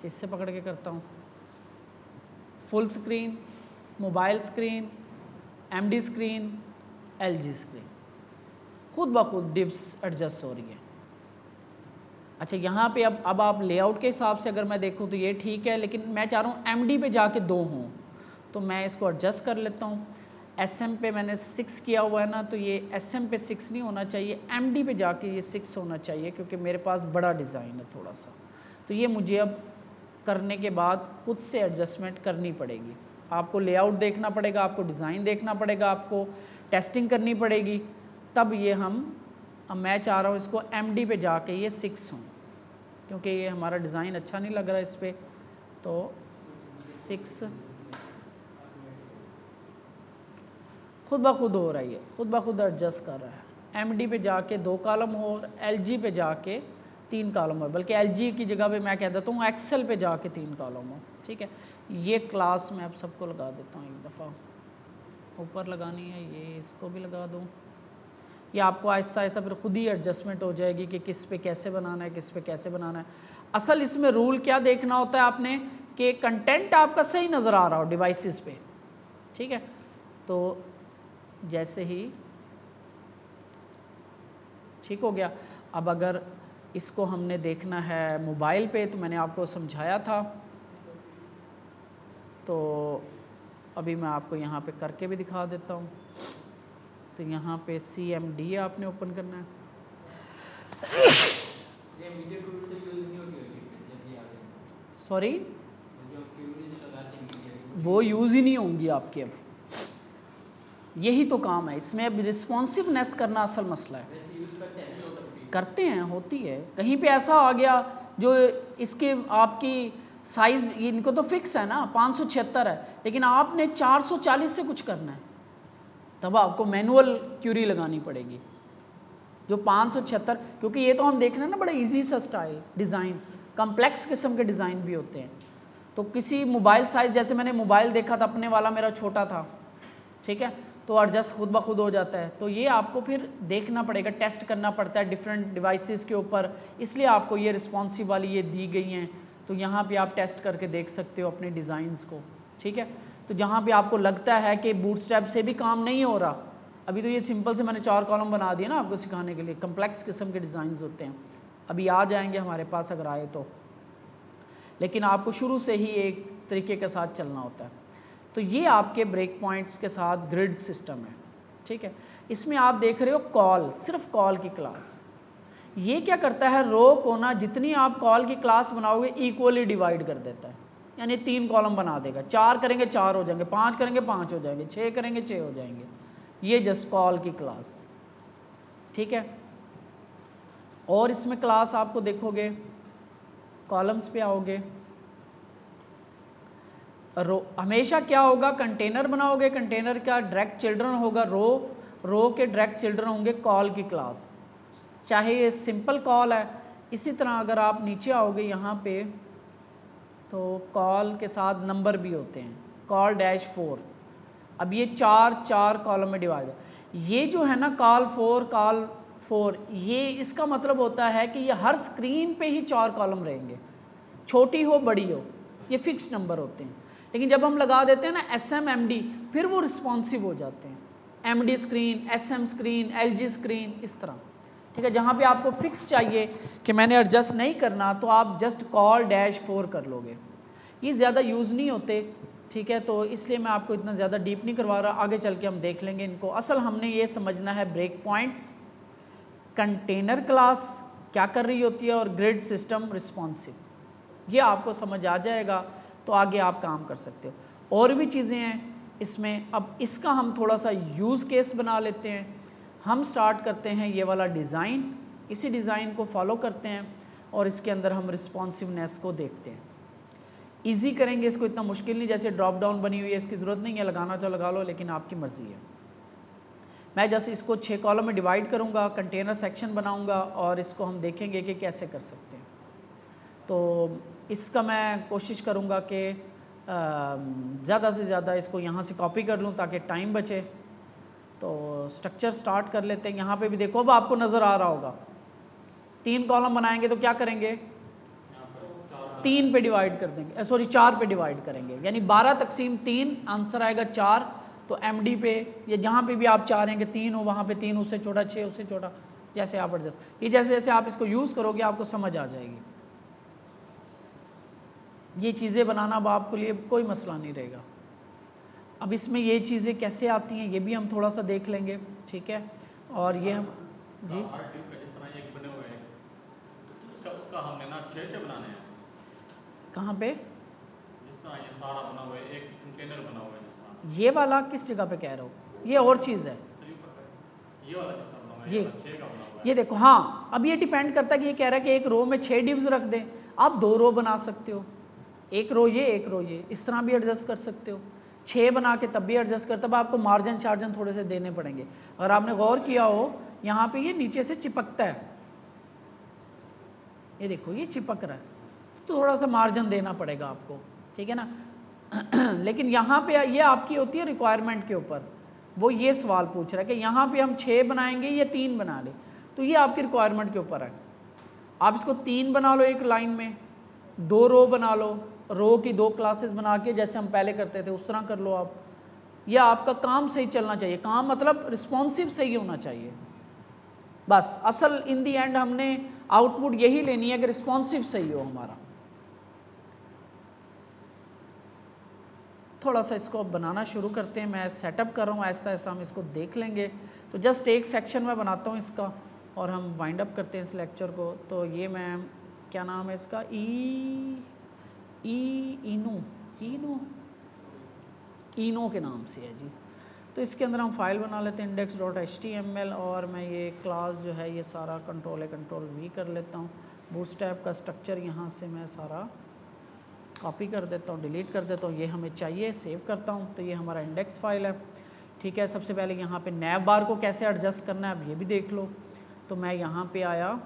इससे पकड़ के करता हूँ, full screen, mobile screen, MD screen, LG screen, खुद ब खुद डिव्स एडजस्ट हो रही है। अच्छा यहाँ पे अब आप लेआउट के हिसाब से अगर मैं देखूँ तो ये ठीक है, लेकिन मैं चाह रहा हूँ एमडी पे जाके 2 हों, तो मैं इसको एडजस्ट कर लेता हूँ। एसएम पे मैंने 6 किया हुआ है ना, तो ये एसएम पे 6 नहीं होना चाहिए, एमडी पे जाके ये 6 होना चाहिए, क्योंकि मेरे पास बड़ा डिज़ाइन है थोड़ा सा। तो ये मुझे अब करने के बाद खुद से एडजस्टमेंट करनी पड़ेगी। आपको लेआउट देखना पड़ेगा, आपको डिज़ाइन देखना पड़ेगा, आपको टेस्टिंग करनी पड़ेगी, तब ये हम, अब मैं चाह रहा हूँ इसको एमडी पे जाके ये 6 हों, क्योंकि ये हमारा डिज़ाइन अच्छा नहीं लग रहा है इस पर। तो 6 खुद ब खुद हो रही है, खुद ब खुद एडजस्ट कर रहा है। एमडी पे जाके 2 कॉलम हो और एलजी पे जाके 3 कॉलम हो, बल्कि एलजी की जगह पे मैं कह देता हूँ एक्सेल पे जाके 3 कॉलम हो, ठीक है। ये क्लास मैं अब सबको लगा देता हूँ, एक दफ़ा ऊपर लगानी है, ये इसको भी लगा दूँ। ये आपको आहिस्ता आहिस्ता फिर खुद ही एडजस्टमेंट हो जाएगी कि किस पे कैसे बनाना है, किस पे कैसे बनाना है। असल इसमें रूल क्या देखना होता है आपने, कि कंटेंट आपका सही नज़र आ रहा हो डिवाइसेस पे, ठीक है। तो जैसे ही ठीक हो गया, अब अगर इसको हमने देखना है मोबाइल पे, तो मैंने आपको समझाया था, तो अभी मैं आपको यहाँ पे करके भी दिखा देता हूँ। तो यहाँ पे CMD आपने ओपन करना है, सॉरी वो यूज़ ही नहीं होंगी आपके। अब यही तो काम है इसमें, अब रिस्पॉन्सिवनेस करना असल मसला है। करते हैं, होती है। कहीं पे ऐसा आ गया जो इसके आपकी साइज, इनको तो फिक्स है ना 576 है, लेकिन आपने 440 से कुछ करना है, तब आपको मैनुअल क्यूरी लगानी पड़ेगी जो 576, क्योंकि ये तो हम देख रहे हैं ना बड़ा इजी सा स्टाइल डिज़ाइन, कॉम्प्लेक्स किस्म के डिज़ाइन भी होते हैं। तो किसी मोबाइल साइज, जैसे मैंने मोबाइल देखा था अपने वाला मेरा छोटा था, ठीक है, तो एडजस्ट खुद ब खुद हो जाता है। तो ये आपको फिर देखना पड़ेगा, टेस्ट करना पड़ता है डिफरेंट डिवाइसेस के ऊपर, इसलिए आपको ये रिस्पॉन्सिव वाली ये दी गई हैं। तो यहाँ पे आप टेस्ट करके देख सकते हो अपने डिज़ाइंस को, ठीक है। तो जहाँ पे आपको लगता है कि बूटस्ट्रैप से भी काम नहीं हो रहा, अभी तो ये सिंपल से मैंने 4 कॉलम बना दिए ना आपको सिखाने के लिए, कम्प्लेक्स किस्म के डिज़ाइंस होते हैं, अभी आ जाएंगे हमारे पास अगर आए तो, लेकिन आपको शुरू से ही एक तरीके के साथ चलना होता है। तो ये आपके ब्रेक पॉइंट्स के साथ ग्रिड सिस्टम है, ठीक है। इसमें आप देख रहे हो कॉल, सिर्फ कॉल की क्लास। ये क्या करता है, रो को ना जितनी आप कॉल की क्लास बनाओगे इक्वली डिवाइड कर देता है, यानी 3 कॉलम बना देगा, 4 करेंगे 4 हो जाएंगे, 5 करेंगे 5 हो जाएंगे, 6 करेंगे 6 हो जाएंगे। ये जस्ट कॉल की क्लास, ठीक है। और इसमें क्लास आपको देखोगे, कॉलम्स पे आओगे, रो हमेशा क्या होगा, कंटेनर बनाओगे, कंटेनर का डायरेक्ट चिल्ड्रन होगा रो, रो के डायरेक्ट चिल्ड्रन होंगे कॉल की क्लास, चाहे ये सिंपल कॉल है। इसी तरह अगर आप नीचे आओगे यहाँ पे, तो कॉल के साथ नंबर भी होते हैं, कॉल -4। अब ये 4 कॉलम में डिवाइड है। ये जो है ना कॉल 4, ये इसका मतलब होता है कि ये हर स्क्रीन पे ही 4 कॉलम रहेंगे, छोटी हो बड़ी हो, ये फिक्स नंबर होते हैं। लेकिन जब हम लगा देते हैं ना SMMD, फिर वो रिस्पॉन्सिव हो जाते हैं, MD screen, SM screen, LG screen, इस तरह, ठीक है। जहाँ पे आपको फिक्स चाहिए कि मैंने एडजस्ट नहीं करना, तो आप जस्ट कॉल -4 कर लोगे। ये ज़्यादा यूज़ नहीं होते, ठीक है, तो इसलिए मैं आपको इतना ज़्यादा डीप नहीं करवा रहा, आगे चल के हम देख लेंगे इनको। असल हमने ये समझना है ब्रेक पॉइंट्स, कंटेनर क्लास क्या कर रही होती है, और ग्रिड सिस्टम रिस्पॉन्सिव, ये आपको समझ आ जाएगा तो आगे आप काम कर सकते हो। और भी चीज़ें हैं इसमें, अब इसका हम थोड़ा सा यूज़ केस बना लेते हैं। हम स्टार्ट करते हैं ये वाला डिज़ाइन, इसी डिज़ाइन को फॉलो करते हैं और इसके अंदर हम रिस्पॉन्सिवनेस को देखते हैं। इजी करेंगे इसको, इतना मुश्किल नहीं, जैसे ड्रॉप डाउन बनी हुई है इसकी ज़रूरत नहीं है, लगाना चाहो लगा लो, लेकिन आपकी मर्ज़ी है। मैं जैसे इसको 6 कॉलम में डिवाइड करूँगा, कंटेनर सेक्शन बनाऊँगा और इसको हम देखेंगे कि कैसे कर सकते हैं। तो इसका मैं कोशिश करूँगा कि ज़्यादा से ज़्यादा इसको यहाँ से कॉपी कर लूँ ताकि टाइम बचे। तो स्ट्रक्चर स्टार्ट कर लेते हैं। यहाँ पे भी देखो, अब आपको नज़र आ रहा होगा 3 कॉलम बनाएंगे तो क्या करेंगे, 3 पे डिवाइड कर देंगे, सॉरी 4 पे डिवाइड करेंगे, यानी 12/3, आंसर आएगा 4। तो MD पे या जहाँ पे भी आप चाह रहे हैं कि 3 हो, वहाँ पे 3, उससे छोटा 6, उससे छोटा, जैसे आप एडजस्ट, ये जैसे जैसे आप इसको यूज़ करोगे आपको समझ आ जाएगी। ये चीज़ें बनाना अब आपके लिए कोई मसला नहीं रहेगा। अब इसमें ये चीज़ें कैसे आती हैं ये भी हम थोड़ा सा देख लेंगे, ठीक है। और ये हम जी उसका हमने ना 6 से बनाना है। कहाँ पे, जिस तरह ये सारा बना हुआ है, एक कंटेनर बना हुआ है जिस तरह, ये वाला किस जगह पे कह रहे हो, ये और चीज़ है। ये वाला जिस तरह बना हुआ है, ये 6 का बना हुआ है। ये देखो, हाँ, अब ये डिपेंड करता है कि ये कह रहा है कि एक रो में 6 डिव्स रख दें, आप 2 रो बना सकते हो, एक रो ये एक रो ये, इस तरह भी एडजस्ट कर सकते हो। 6 बना के तब भी एडजस्ट कर, तब आपको मार्जिन शार्जन थोड़े से देने पड़ेंगे। अगर आपने गौर किया हो यहाँ पे ये नीचे से चिपकता है, ये देखो ये चिपक रहा है, तो थोड़ा सा मार्जिन देना पड़ेगा आपको, ठीक है ना। लेकिन यहाँ पे ये आपकी होती है रिक्वायरमेंट के ऊपर, वो ये सवाल पूछ रहा है कि यहाँ पे हम 6 बनाएंगे या 3 बना ले, तो ये आपकी रिक्वायरमेंट के ऊपर है। आप इसको 3 बना लो एक लाइन में, 2 रो बना लो, रो की 2 क्लासेस बना के जैसे हम पहले करते थे उस तरह कर लो आप। या आपका काम सही चलना चाहिए, काम मतलब रिस्पॉन्सिव सही होना चाहिए बस। असल इन दी एंड हमने आउटपुट यही लेनी है कि रिस्पॉन्सिव सही हो हमारा। थोड़ा सा इसको बनाना शुरू करते हैं, मैं सेटअप कर रहा हूँ, आहिस्ता आहिस्ता हम इसको देख लेंगे। तो जस्ट एक सेक्शन में बनाता हूँ इसका और हम वाइंड अप करते हैं इस लेक्चर को। तो ये मैं, क्या नाम है इसका, इनू इनो के नाम से है जी। तो इसके अंदर हम फाइल बना लेते हैं index.html, और मैं ये क्लास जो है ये सारा Ctrl+V कर लेता हूँ। बूटस्ट्रैप का स्ट्रक्चर यहाँ से मैं सारा कॉपी कर देता हूँ, डिलीट कर देता हूँ, ये हमें चाहिए, सेव करता हूँ। तो ये हमारा इंडेक्स फाइल है, ठीक है। सबसे पहले यहाँ पे नैव बार को कैसे एडजस्ट करना है अब ये भी देख लो। तो मैं यहाँ पे आया,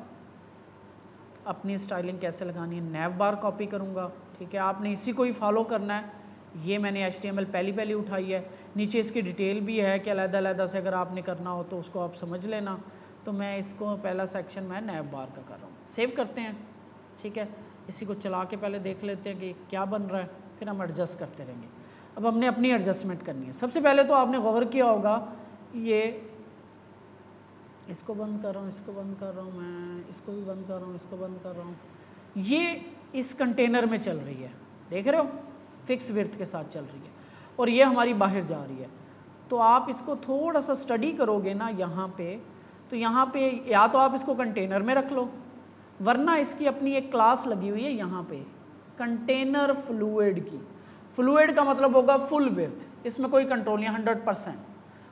अपनी स्टाइलिंग कैसे लगानी है, नैव बार कॉपी करूँगा, ठीक है। आपने इसी को ही फॉलो करना है। ये मैंने HTML पहली उठाई है, नीचे इसकी डिटेल भी है कि अलग-अलग से अगर आपने करना हो तो उसको आप समझ लेना। तो मैं इसको पहला सेक्शन मैं नैव बार का कर रहा हूँ, सेव करते हैं, ठीक है। इसी को चला के पहले देख लेते हैं कि क्या बन रहा है, फिर हम एडजस्ट करते रहेंगे। अब हमने अपनी एडजस्टमेंट करनी है। सबसे पहले तो आपने गौर किया होगा, ये इसको बंद कर रहा हूँ, इसको बंद कर रहा हूँ, मैं इसको भी बंद कर रहा हूँ, इसको बंद कर रहा हूँ, ये इस कंटेनर में चल रही है, देख रहे हो, फिक्स विड्थ के साथ चल रही है, और ये हमारी बाहर जा रही है। तो आप इसको थोड़ा सा स्टडी करोगे ना यहाँ पे, तो यहाँ पे या तो आप इसको कंटेनर में रख लो, वरना इसकी अपनी एक क्लास लगी हुई है यहाँ पे, कंटेनर फ्लूइड की। फ्लूइड का मतलब होगा फुल विड्थ, इसमें कोई कंट्रोल नहीं, 100%।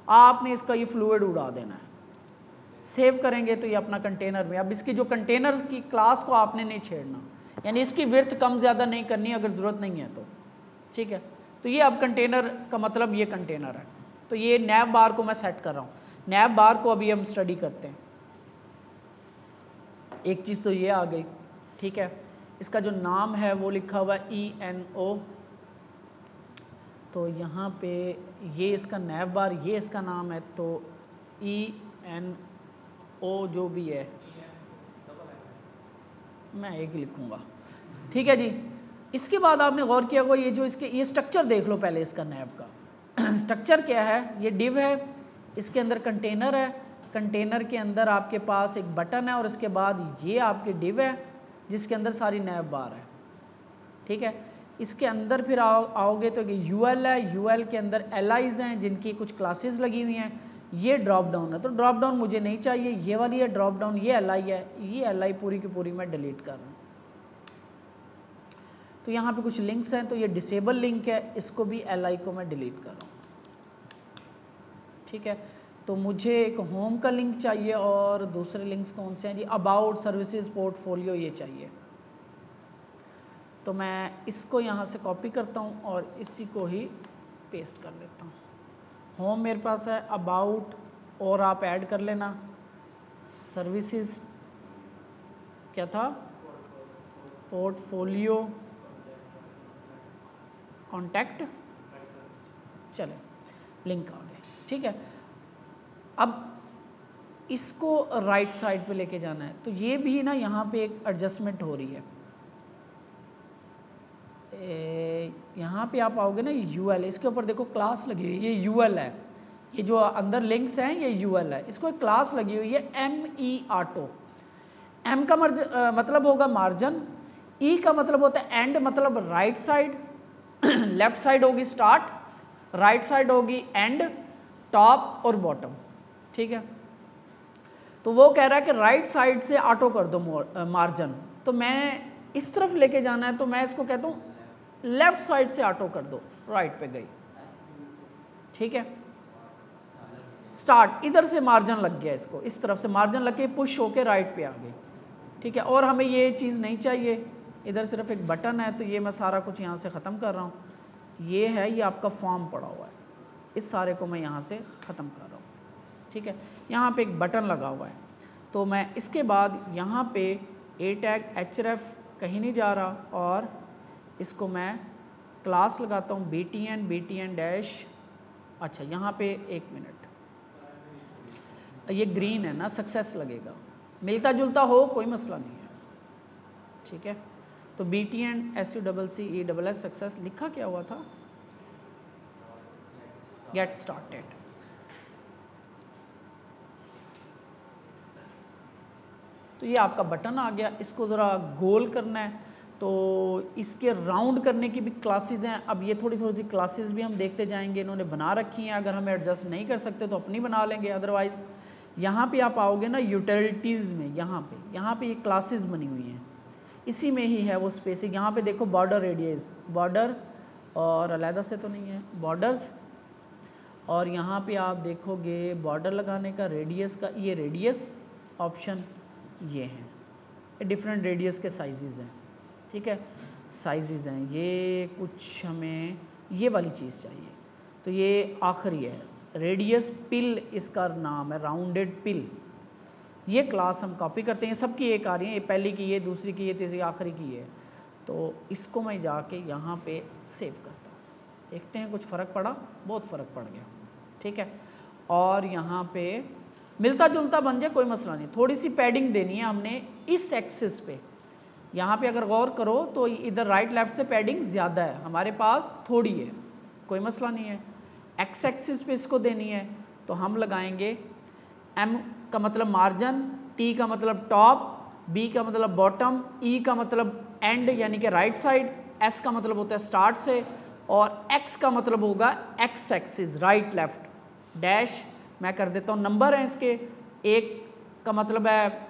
आपने इसका ये फ्लूइड उड़ा देना है। सेव करेंगे तो ये अपना कंटेनर में, अब इसकी जो कंटेनर की क्लास को आपने नहीं छेड़ना, यानी इसकी विड्थ कम ज़्यादा नहीं करनी अगर ज़रूरत नहीं है तो, ठीक है। तो ये अब कंटेनर का मतलब ये कंटेनर है। तो ये नैव बार को मैं सेट कर रहा हूँ। नैव बार को अभी हम स्टडी करते हैं। एक चीज़ तो ये आ गई, ठीक है। इसका जो नाम है वो लिखा हुआ है ENO। तो यहाँ पे ये इसका नैव बार, ये इसका नाम है, तो ENO जो भी है मैं एक लिखूँगा, ठीक है जी। इसके बाद आपने गौर किया होगा, ये जो इसके ये स्ट्रक्चर देख लो पहले इसका नैव का स्ट्रक्चर क्या है, ये डिव है, इसके अंदर कंटेनर है, कंटेनर के अंदर आपके पास एक बटन है, और इसके बाद ये आपके डिव है जिसके अंदर सारी नैव बार है, ठीक है। इसके अंदर फिर आओगे तो ये UL है, UL के अंदर LIs हैं जिनकी कुछ क्लासेस लगी हुई हैं, ये ड्रॉप डाउन है, तो ड्रॉप डाउन मुझे नहीं चाहिए, ये वाली है ड्रॉप डाउन, ये LI है, ये LI पूरी की पूरी मैं डिलीट कर रहा हूँ। तो यहाँ पे कुछ लिंक्स हैं, तो ये डिसेबल लिंक है, इसको भी LI को मैं डिलीट कर रहा हूँ, ठीक है। तो मुझे एक होम का लिंक चाहिए, और दूसरे लिंक्स कौन से हैं जी, अबाउट, सर्विसेज, पोर्टफोलियो, ये चाहिए। तो मैं इसको यहाँ से कॉपी करता हूँ और इसी को ही पेस्ट कर लेता हूँ। होम मेरे पास है, अबाउट और आप ऐड कर लेना, सर्विसेज क्या था, पोर्टफोलियो, कॉन्टैक्ट, चले लिंक आ गए, ठीक है। अब इसको राइट साइड पे लेके जाना है, तो ये भी ना यहाँ पे एक एडजस्टमेंट हो रही है। यहाँ पे आप आओगे ना, UL, इसके ऊपर देखो क्लास लगी हुई है, ये UL है, ये जो अंदर लिंक्स हैं ये UL है, इसको एक क्लास लगी हुई है ME ऑटो। M का मतलब होगा मार्जिन, E का मतलब होता है एंड, मतलब राइट साइड, लेफ्ट साइड होगी स्टार्ट, राइट साइड होगी एंड, टॉप और बॉटम, ठीक है। तो वो कह रहा है कि राइट साइड से ऑटो कर दो मार्जिन, तो मैं इस तरफ लेके जाना है, तो मैं इसको कहता हूँ लेफ्ट साइड से ऑटो कर दो, राइट पे गई, ठीक है। स्टार्ट, इधर से मार्जिन लग गया, इसको इस तरफ से मार्जिन लग के पुश होके राइट पे आ गई, ठीक है। और हमें ये चीज़ नहीं चाहिए, इधर सिर्फ एक बटन है, तो ये मैं सारा कुछ यहाँ से ख़त्म कर रहा हूँ। ये है, ये आपका फॉर्म पड़ा हुआ है, इस सारे को मैं यहाँ से ख़त्म कर रहा हूँ, ठीक है। यहाँ पे एक बटन लगा हुआ है, तो मैं इसके बाद यहाँ पे A टैग href कहीं नहीं जा रहा, और इसको मैं क्लास लगाता हूँ btn डैश, अच्छा यहाँ पे एक मिनट, ये ग्रीन है ना, सक्सेस लगेगा, मिलता जुलता हो कोई मसला नहीं है, ठीक है। तो btn SUCCESS सक्सेस लिखा क्या हुआ था, गेट स्टार्टेड। तो ये आपका बटन आ गया, इसको ज़रा गोल करना है, तो इसके राउंड करने की भी क्लासेस हैं। अब ये थोड़ी सी क्लासेस भी हम देखते जाएंगे, इन्होंने बना रखी हैं, अगर हम एडजस्ट नहीं कर सकते तो अपनी बना लेंगे, अदरवाइज़ यहाँ पे आप आओगे ना यूटिलिटीज़ में, यहाँ पे ये क्लासेस बनी हुई हैं, इसी में ही है वो स्पेसिक। यहाँ पे देखो बॉर्डर रेडियस, बॉर्डर और अलहदा से तो नहीं है बॉर्डर्स। और यहाँ पे आप देखोगे बॉर्डर लगाने का रेडियस का, ये रेडियस ऑप्शन ये हैं, डिफरेंट रेडियस के साइजेस हैं, ठीक है, साइजेस हैं। ये कुछ हमें ये वाली चीज़ चाहिए, तो ये आखिरी है, रेडियस पिल इसका नाम है, राउंडेड पिल। ये क्लास हम कॉपी करते हैं, सबकी एक आ रही है, ये पहली की, ये दूसरी की, ये तीसरी, आखिरी की है। तो इसको मैं जाके यहाँ पे सेव करता हूँ, देखते हैं कुछ फ़र्क पड़ा, बहुत फ़र्क पड़ गया, ठीक है। और यहाँ पे मिलता जुलता बन जाए कोई मसला नहीं, थोड़ी सी पैडिंग देनी है हमने इस एक्सिस पे। यहाँ पे अगर गौर करो तो इधर राइट लेफ्ट से पैडिंग ज़्यादा है, हमारे पास थोड़ी है, कोई मसला नहीं है। एक्स एक्सिस पे इसको देनी है, तो हम लगाएंगे एम का मतलब मार्जिन, टी का मतलब टॉप, बी का मतलब बॉटम, ई का मतलब एंड यानी कि राइट साइड, एस का मतलब होता है स्टार्ट से, और एक्स का मतलब होगा x axis right left. Dash मैं कर देता हूँ, नंबर है इसके, एक का मतलब है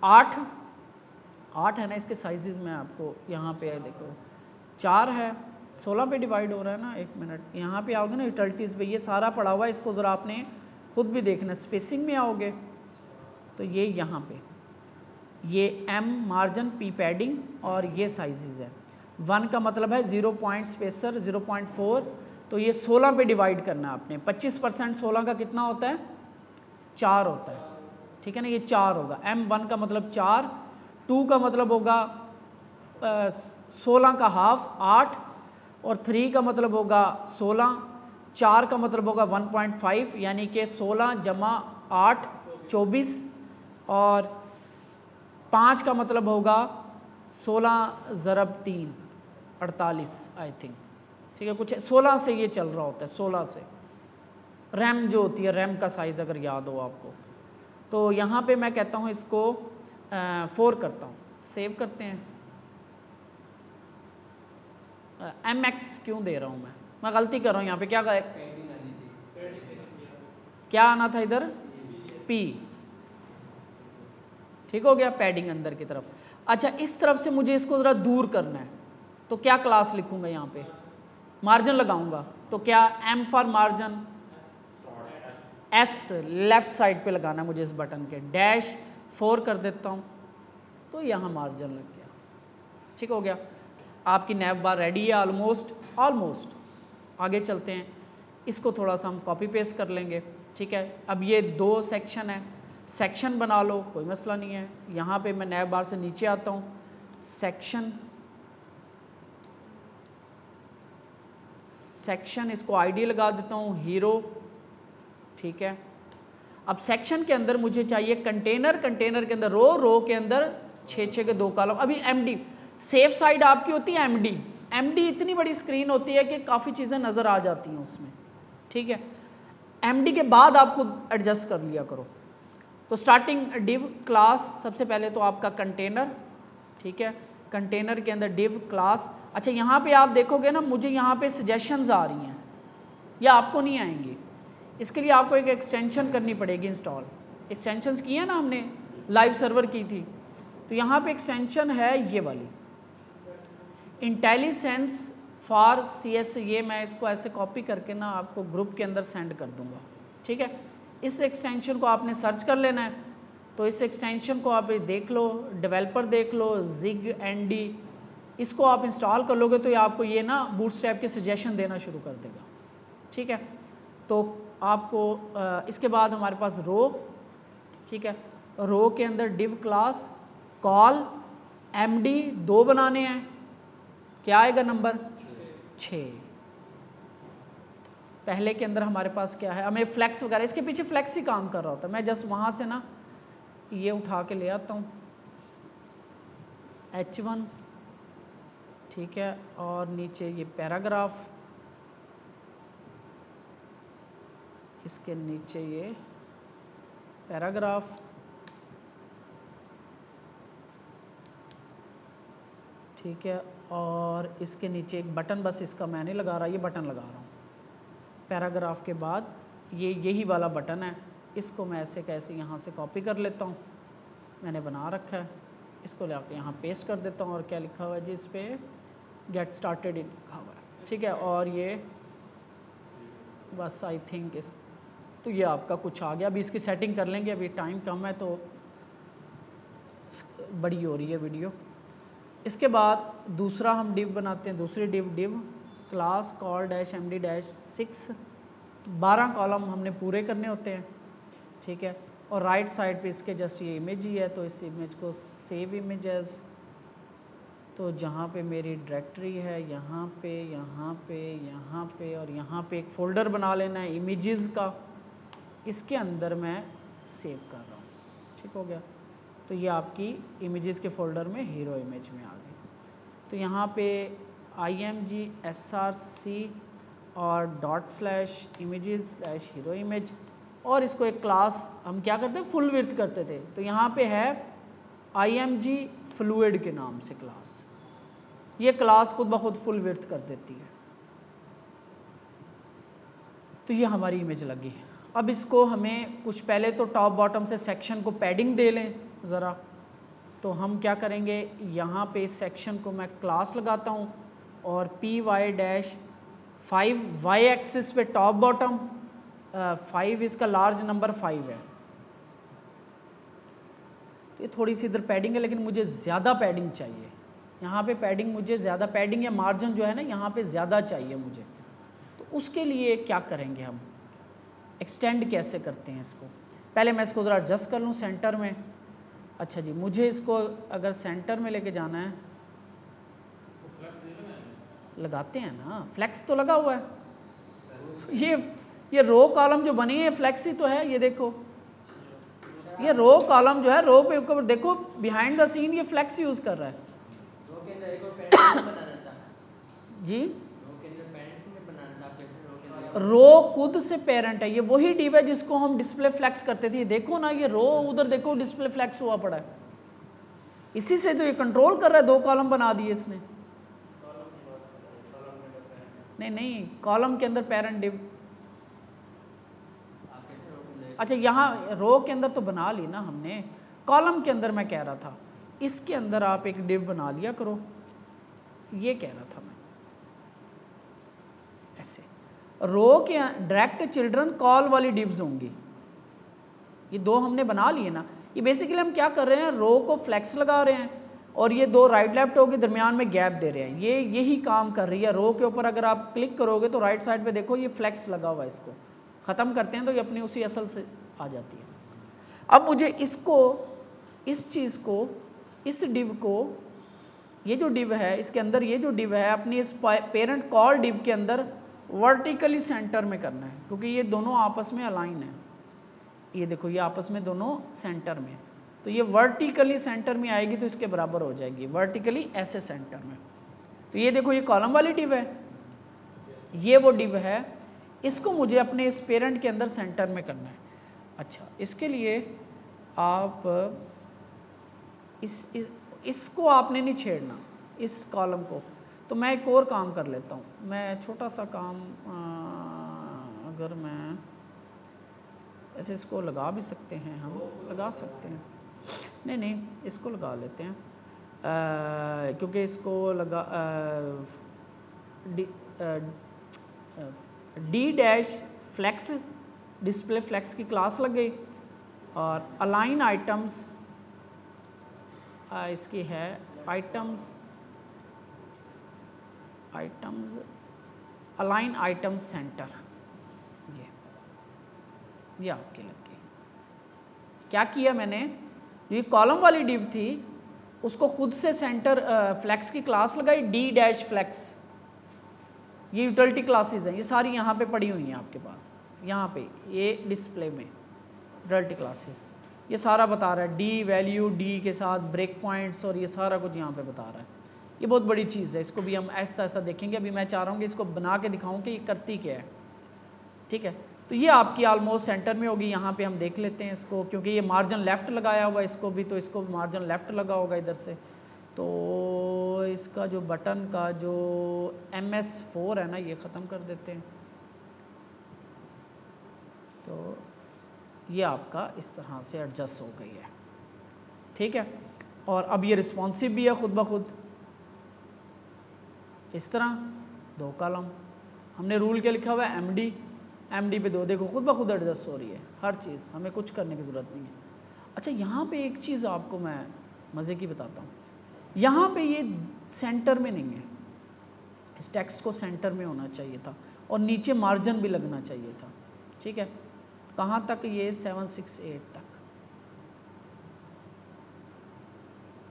8 है ना, इसके साइजेस में आपको यहाँ पे है, देखो 4 है, 16 पे डिवाइड हो रहा है ना, एक मिनट यहाँ पे आओगे ना यूटिलिटीज़ पे, ये सारा पड़ा हुआ है, इसको ज़रा आपने खुद भी देखना, स्पेसिंग में आओगे तो ये यहाँ पे ये एम मार्जिन, पी पैडिंग, और ये साइजेस है। 1 का मतलब है 0 पॉइंट स्पेसर 0.4, तो ये 16 पे डिवाइड करना है आपने। 25% 16 का कितना होता है, 4 होता है, ठीक है ना, ये 4 होगा। M1 का मतलब 4, 2 का मतलब होगा 16 का हाफ 8, और 3 का मतलब होगा 16, 4 का मतलब होगा 1.5 यानी कि 16 जमा 8 24, और 5 का मतलब होगा 16 ज़रब 3 48 आई थिंक, ठीक है, कुछ 16 से ये चल रहा होता है, 16 से। रैम जो होती है, रैम का साइज़ अगर याद हो आपको, तो यहाँ पे मैं कहता हूँ इसको 4 करता हूँ, सेव करते हैं। MX क्यों दे रहा हूँ मैं गलती कर रहा हूँ यहाँ पे, क्या आना था इधर, P, ठीक हो गया, पैडिंग अंदर की तरफ। अच्छा, इस तरफ से मुझे इसको ज़रा दूर करना है, तो क्या क्लास लिखूंगा, यहाँ पे मार्जिन लगाऊंगा, तो क्या M for margin, S left side पे लगाना है मुझे इस बटन के, डैश 4 कर देता हूँ, तो यहाँ मार्जिन लग गया, ठीक हो गया। आपकी नैव बार रेडी है ऑलमोस्ट। आगे चलते हैं, इसको थोड़ा सा हम कॉपी पेस्ट कर लेंगे, ठीक है। अब ये 2 सेक्शन है, सेक्शन बना लो, कोई मसला नहीं है। यहाँ पे मैं नैव बार से नीचे आता हूँ, सेक्शन इसको आईडी लगा देता हूँ हीरो, ठीक है। अब सेक्शन के अंदर मुझे चाहिए कंटेनर के अंदर रो के अंदर 6 के 2 कॉलम। अभी एमडी सेफ साइड आपकी होती है, एमडी इतनी बड़ी स्क्रीन होती है कि काफ़ी चीज़ें नज़र आ जाती हैं उसमें, ठीक है। एमडी के बाद आप खुद एडजस्ट कर लिया करो। तो स्टार्टिंग डिव क्लास, सबसे पहले तो आपका कंटेनर, ठीक है, कंटेनर के अंदर डिव क्लास। अच्छा, यहाँ पे आप देखोगे ना, मुझे यहाँ पे सजेशंस आ रही हैं, या आपको नहीं आएंगी, इसके लिए आपको एक एक्सटेंशन करनी पड़ेगी इंस्टॉल। एक्सटेंशंस की है ना हमने, लाइव सर्वर की थी, तो यहाँ पे एक्सटेंशन है ये वाली, इंटेलिसेंस फॉर CS। ये मैं इसको ऐसे कॉपी करके ना आपको ग्रुप के अंदर सेंड कर दूंगा, ठीक है। इस एक्सटेंशन को आपने सर्च कर लेना है, तो इस एक्सटेंशन को आप देख लो, डेवलपर देख लो, जिग एनडी, इसको आप इंस्टॉल कर लोगे तो ये आपको ये ना बूटस्ट्रैप के सजेशन देना शुरू कर देगा, ठीक है। तो आपको इसके बाद हमारे पास रो, ठीक है, रो के अंदर डिव क्लास कॉल MD 2 बनाने हैं, क्या आएगा नंबर 6। पहले के अंदर हमारे पास क्या है, हमें फ्लैक्स वगैरह, इसके पीछे फ्लैक्स ही काम कर रहा होता है, मैं जस्ट वहाँ से ना ये उठा के ले आता हूँ H1, ठीक है, और नीचे ये पैराग्राफ, इसके नीचे ये पैराग्राफ, ठीक है, और इसके नीचे एक बटन, बस इसका मैं नहीं लगा रहा, ये बटन लगा रहा हूँ। पैराग्राफ के बाद ये यही वाला बटन है, इसको मैं ऐसे कैसे यहाँ से कॉपी कर लेता हूँ, मैंने बना रखा है, इसको लाके यहाँ पेस्ट कर देता हूँ, और क्या लिखा हुआ है जी इस पर, गेट स्टार्टेड लिखा हुआ है, ठीक है। और ये बस आई थिंक इस तो ये आपका कुछ आ गया। अभी इसकी सेटिंग कर लेंगे, अभी टाइम कम है तो बड़ी हो रही है वीडियो। इसके बाद दूसरा हम डिव बनाते हैं, दूसरी div class call dash md dash 6, 12 column हमने पूरे करने होते हैं, ठीक है। और राइट साइड पे इसके जस्ट ये इमेज ही है, तो इस इमेज को सेव इमेजेस, तो जहाँ पे मेरी डायरेक्टरी है यहाँ पे यहाँ पे यहाँ पे और यहाँ पे एक फ़ोल्डर बना लेना है इमेजेस का, इसके अंदर मैं सेव कर रहा हूँ, ठीक हो गया। तो ये आपकी इमेजेस के फोल्डर में हीरो इमेज में आ गई। तो यहाँ पे img src और ./images/hero image, और इसको एक क्लास हम क्या करते हैं फुल विड्थ करते थे, तो यहाँ पे है img fluid के नाम से क्लास, ये क्लास खुद ब खुद फुल विड्थ कर देती है। तो ये हमारी इमेज लगी। अब इसको हमें कुछ पहले तो टॉप बॉटम से सेक्शन को पैडिंग दे लें ज़रा, तो हम क्या करेंगे, यहाँ पे इस सेक्शन को मैं क्लास लगाता हूँ और py-5 y एक्सिस पे टॉप बॉटम 5 इसका लार्ज नंबर 5 है, तो ये थोड़ी सी इधर पैडिंग है, लेकिन मुझे ज़्यादा पैडिंग चाहिए यहाँ पे, पैडिंग मुझे ज़्यादा पैडिंग या मार्जिन जो है ना यहाँ पे ज़्यादा चाहिए मुझे। तो उसके लिए क्या करेंगे, हम एक्सटेंड कैसे करते हैं इसको, पहले मैं इसको ज़रा एडजस्ट कर लूँ सेंटर में। अच्छा जी, मुझे इसको अगर सेंटर में लेके जाना है, लगाते हैं ना, फ्लेक्स तो लगा हुआ है, ये रो कॉलम जो बनी है फ्लेक्स ही तो है, ये देखो ये रो कॉलम जो है रो पे ऊपर देखो बिहाइंड द सीन ये फ्लेक्स यूज कर रहा है जी। रो खुद से पेरेंट है, ये वही डिव है जिसको हम डिस्प्ले फ्लेक्स करते थे, देखो ना ये रो उधर देखो डिस्प्ले फ्लेक्स हुआ पड़ा है, इसी से तो ये कंट्रोल कर रहा है, 2 कॉलम बना दिए इसने। नहीं कॉलम के अंदर पेरेंट डिव, अच्छा यहाँ रो के अंदर तो बना ली ना हमने, कॉलम के अंदर मैं कह रहा था इसके अंदर आप एक डिव बना लिया करो, ये कह रहा था मैं। ऐसे रो के डायरेक्ट चिल्ड्रन कॉल वाली डिव्स होंगी, ये 2 हमने बना लिए ना। ये बेसिकली हम क्या कर रहे हैं, रो को फ्लेक्स लगा रहे हैं और ये 2 राइट लेफ्ट होगी दरमियान में गैप दे रहे हैं, ये यही काम कर रही है। रो के ऊपर अगर आप क्लिक करोगे तो राइट साइड पे देखो ये फ्लेक्स लगा हुआ है, इसको ख़त्म करते हैं तो ये अपनी उसी असल से आ जाती है। अब मुझे इसको, इस चीज़ को, इस डिव को, ये जो डिव है इसके अंदर ये जो डिव है अपनी इस पेरेंट कॉल डिव के अंदर वर्टिकली सेंटर में करना है, क्योंकि ये दोनों आपस में अलाइन है, ये देखो ये आपस में दोनों सेंटर में, तो ये वर्टिकली सेंटर में आएगी तो इसके बराबर हो जाएगी, वर्टिकली ऐसे सेंटर में। तो ये देखो ये कॉलम वाली डिव है, ये वो डिव है, इसको मुझे अपने इस पेरेंट के अंदर सेंटर में करना है। अच्छा, इसके लिए आप इसको आपने नहीं छेड़ना इस कॉलम को, तो मैं एक और काम कर लेता हूँ, मैं छोटा सा काम, अगर मैं ऐसे इसको लगा भी सकते हैं, हम लगा सकते हैं, नहीं इसको लगा लेते हैं, क्योंकि इसको लगा d dash flex, display flex की क्लास लग गई, और अलाइन आइटम्स इसकी है आइटम्स अलाइन आइटम सेंटर, ये आपकी लग गई। क्या किया मैंने, ये कॉलम वाली डिव थी उसको खुद से सेंटर फ्लेक्स की क्लास लगाई, डी डैश फ्लेक्स, ये यूटिलिटी क्लासेस हैं, ये सारी यहाँ पे पड़ी हुई हैं आपके पास, यहाँ पे ये डिस्प्ले में यूटिलिटी क्लासेस, ये सारा बता रहा है डी वैल्यू, डी के साथ ब्रेक पॉइंट्स, और ये सारा कुछ यहाँ पे बता रहा है। ये बहुत बड़ी चीज़ है, इसको भी हम ऐसा ऐसा देखेंगे। अभी मैं चाह रहा हूँ कि इसको बना के दिखाऊँ कि ये करती क्या है, ठीक है। तो ये आपकी ऑलमोस्ट सेंटर में होगी, यहाँ पे हम देख लेते हैं इसको, क्योंकि ये मार्जिन लेफ्ट लगाया हुआ है इसको भी, तो इसको मार्जिन लेफ्ट लगा होगा इधर से, तो इसका जो बटन का जो MS4 है ना ये ख़त्म कर देते हैं, तो ये आपका इस तरह से एडजस्ट हो गई है, ठीक है। और अब ये रिस्पॉन्सिव भी है खुद ब खुद इस तरह, 2 कॉलम। हमने रूल क्या लिखा हुआ है, एमडी, एमडी पे 2, देखो खुद ब खुद एडजस्ट हो रही है हर चीज़, हमें कुछ करने की ज़रूरत नहीं है। अच्छा यहाँ पे एक चीज़ आपको मैं मज़े की बताता हूँ, यहाँ पे ये सेंटर में नहीं है, इस टेक्स्ट को सेंटर में होना चाहिए था और नीचे मार्जिन भी लगना चाहिए था, ठीक है। कहाँ तक, ये 768 तक।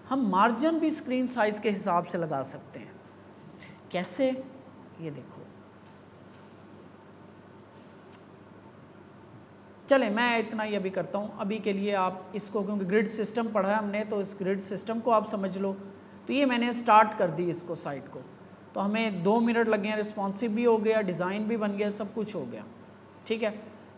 हम मार्जिन भी स्क्रीन साइज के हिसाब से लगा सकते हैं। कैसे, ये देखो, चले मैं इतना ही अभी करता हूँ अभी के लिए। आप इसको, क्योंकि ग्रिड सिस्टम पढ़ा है हमने, तो इस ग्रिड सिस्टम को आप समझ लो। तो ये मैंने स्टार्ट कर दी इसको, साइट को, तो हमें 2 मिनट लगे हैं, रिस्पॉन्सिव भी हो गया, डिज़ाइन भी बन गया, सब कुछ हो गया, ठीक है।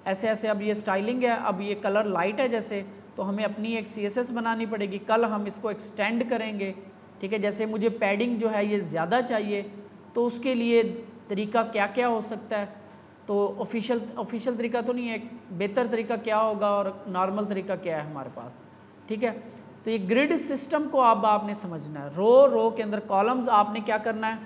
ऐसे ऐसे अब ये स्टाइलिंग है, अब ये कलर लाइट है जैसे, तो हमें अपनी एक CSS बनानी पड़ेगी। कल हम इसको एक्सटेंड करेंगे, ठीक है। जैसे मुझे पैडिंग जो है ये ज़्यादा चाहिए, तो उसके लिए तरीका क्या क्या हो सकता है, तो ऑफिशियल तरीका तो नहीं है, एक बेहतर तरीका क्या होगा और नॉर्मल तरीका क्या है हमारे पास, ठीक है। तो ये ग्रिड सिस्टम को अब आपने समझना है। रो के अंदर कॉलम्स आपने क्या करना है,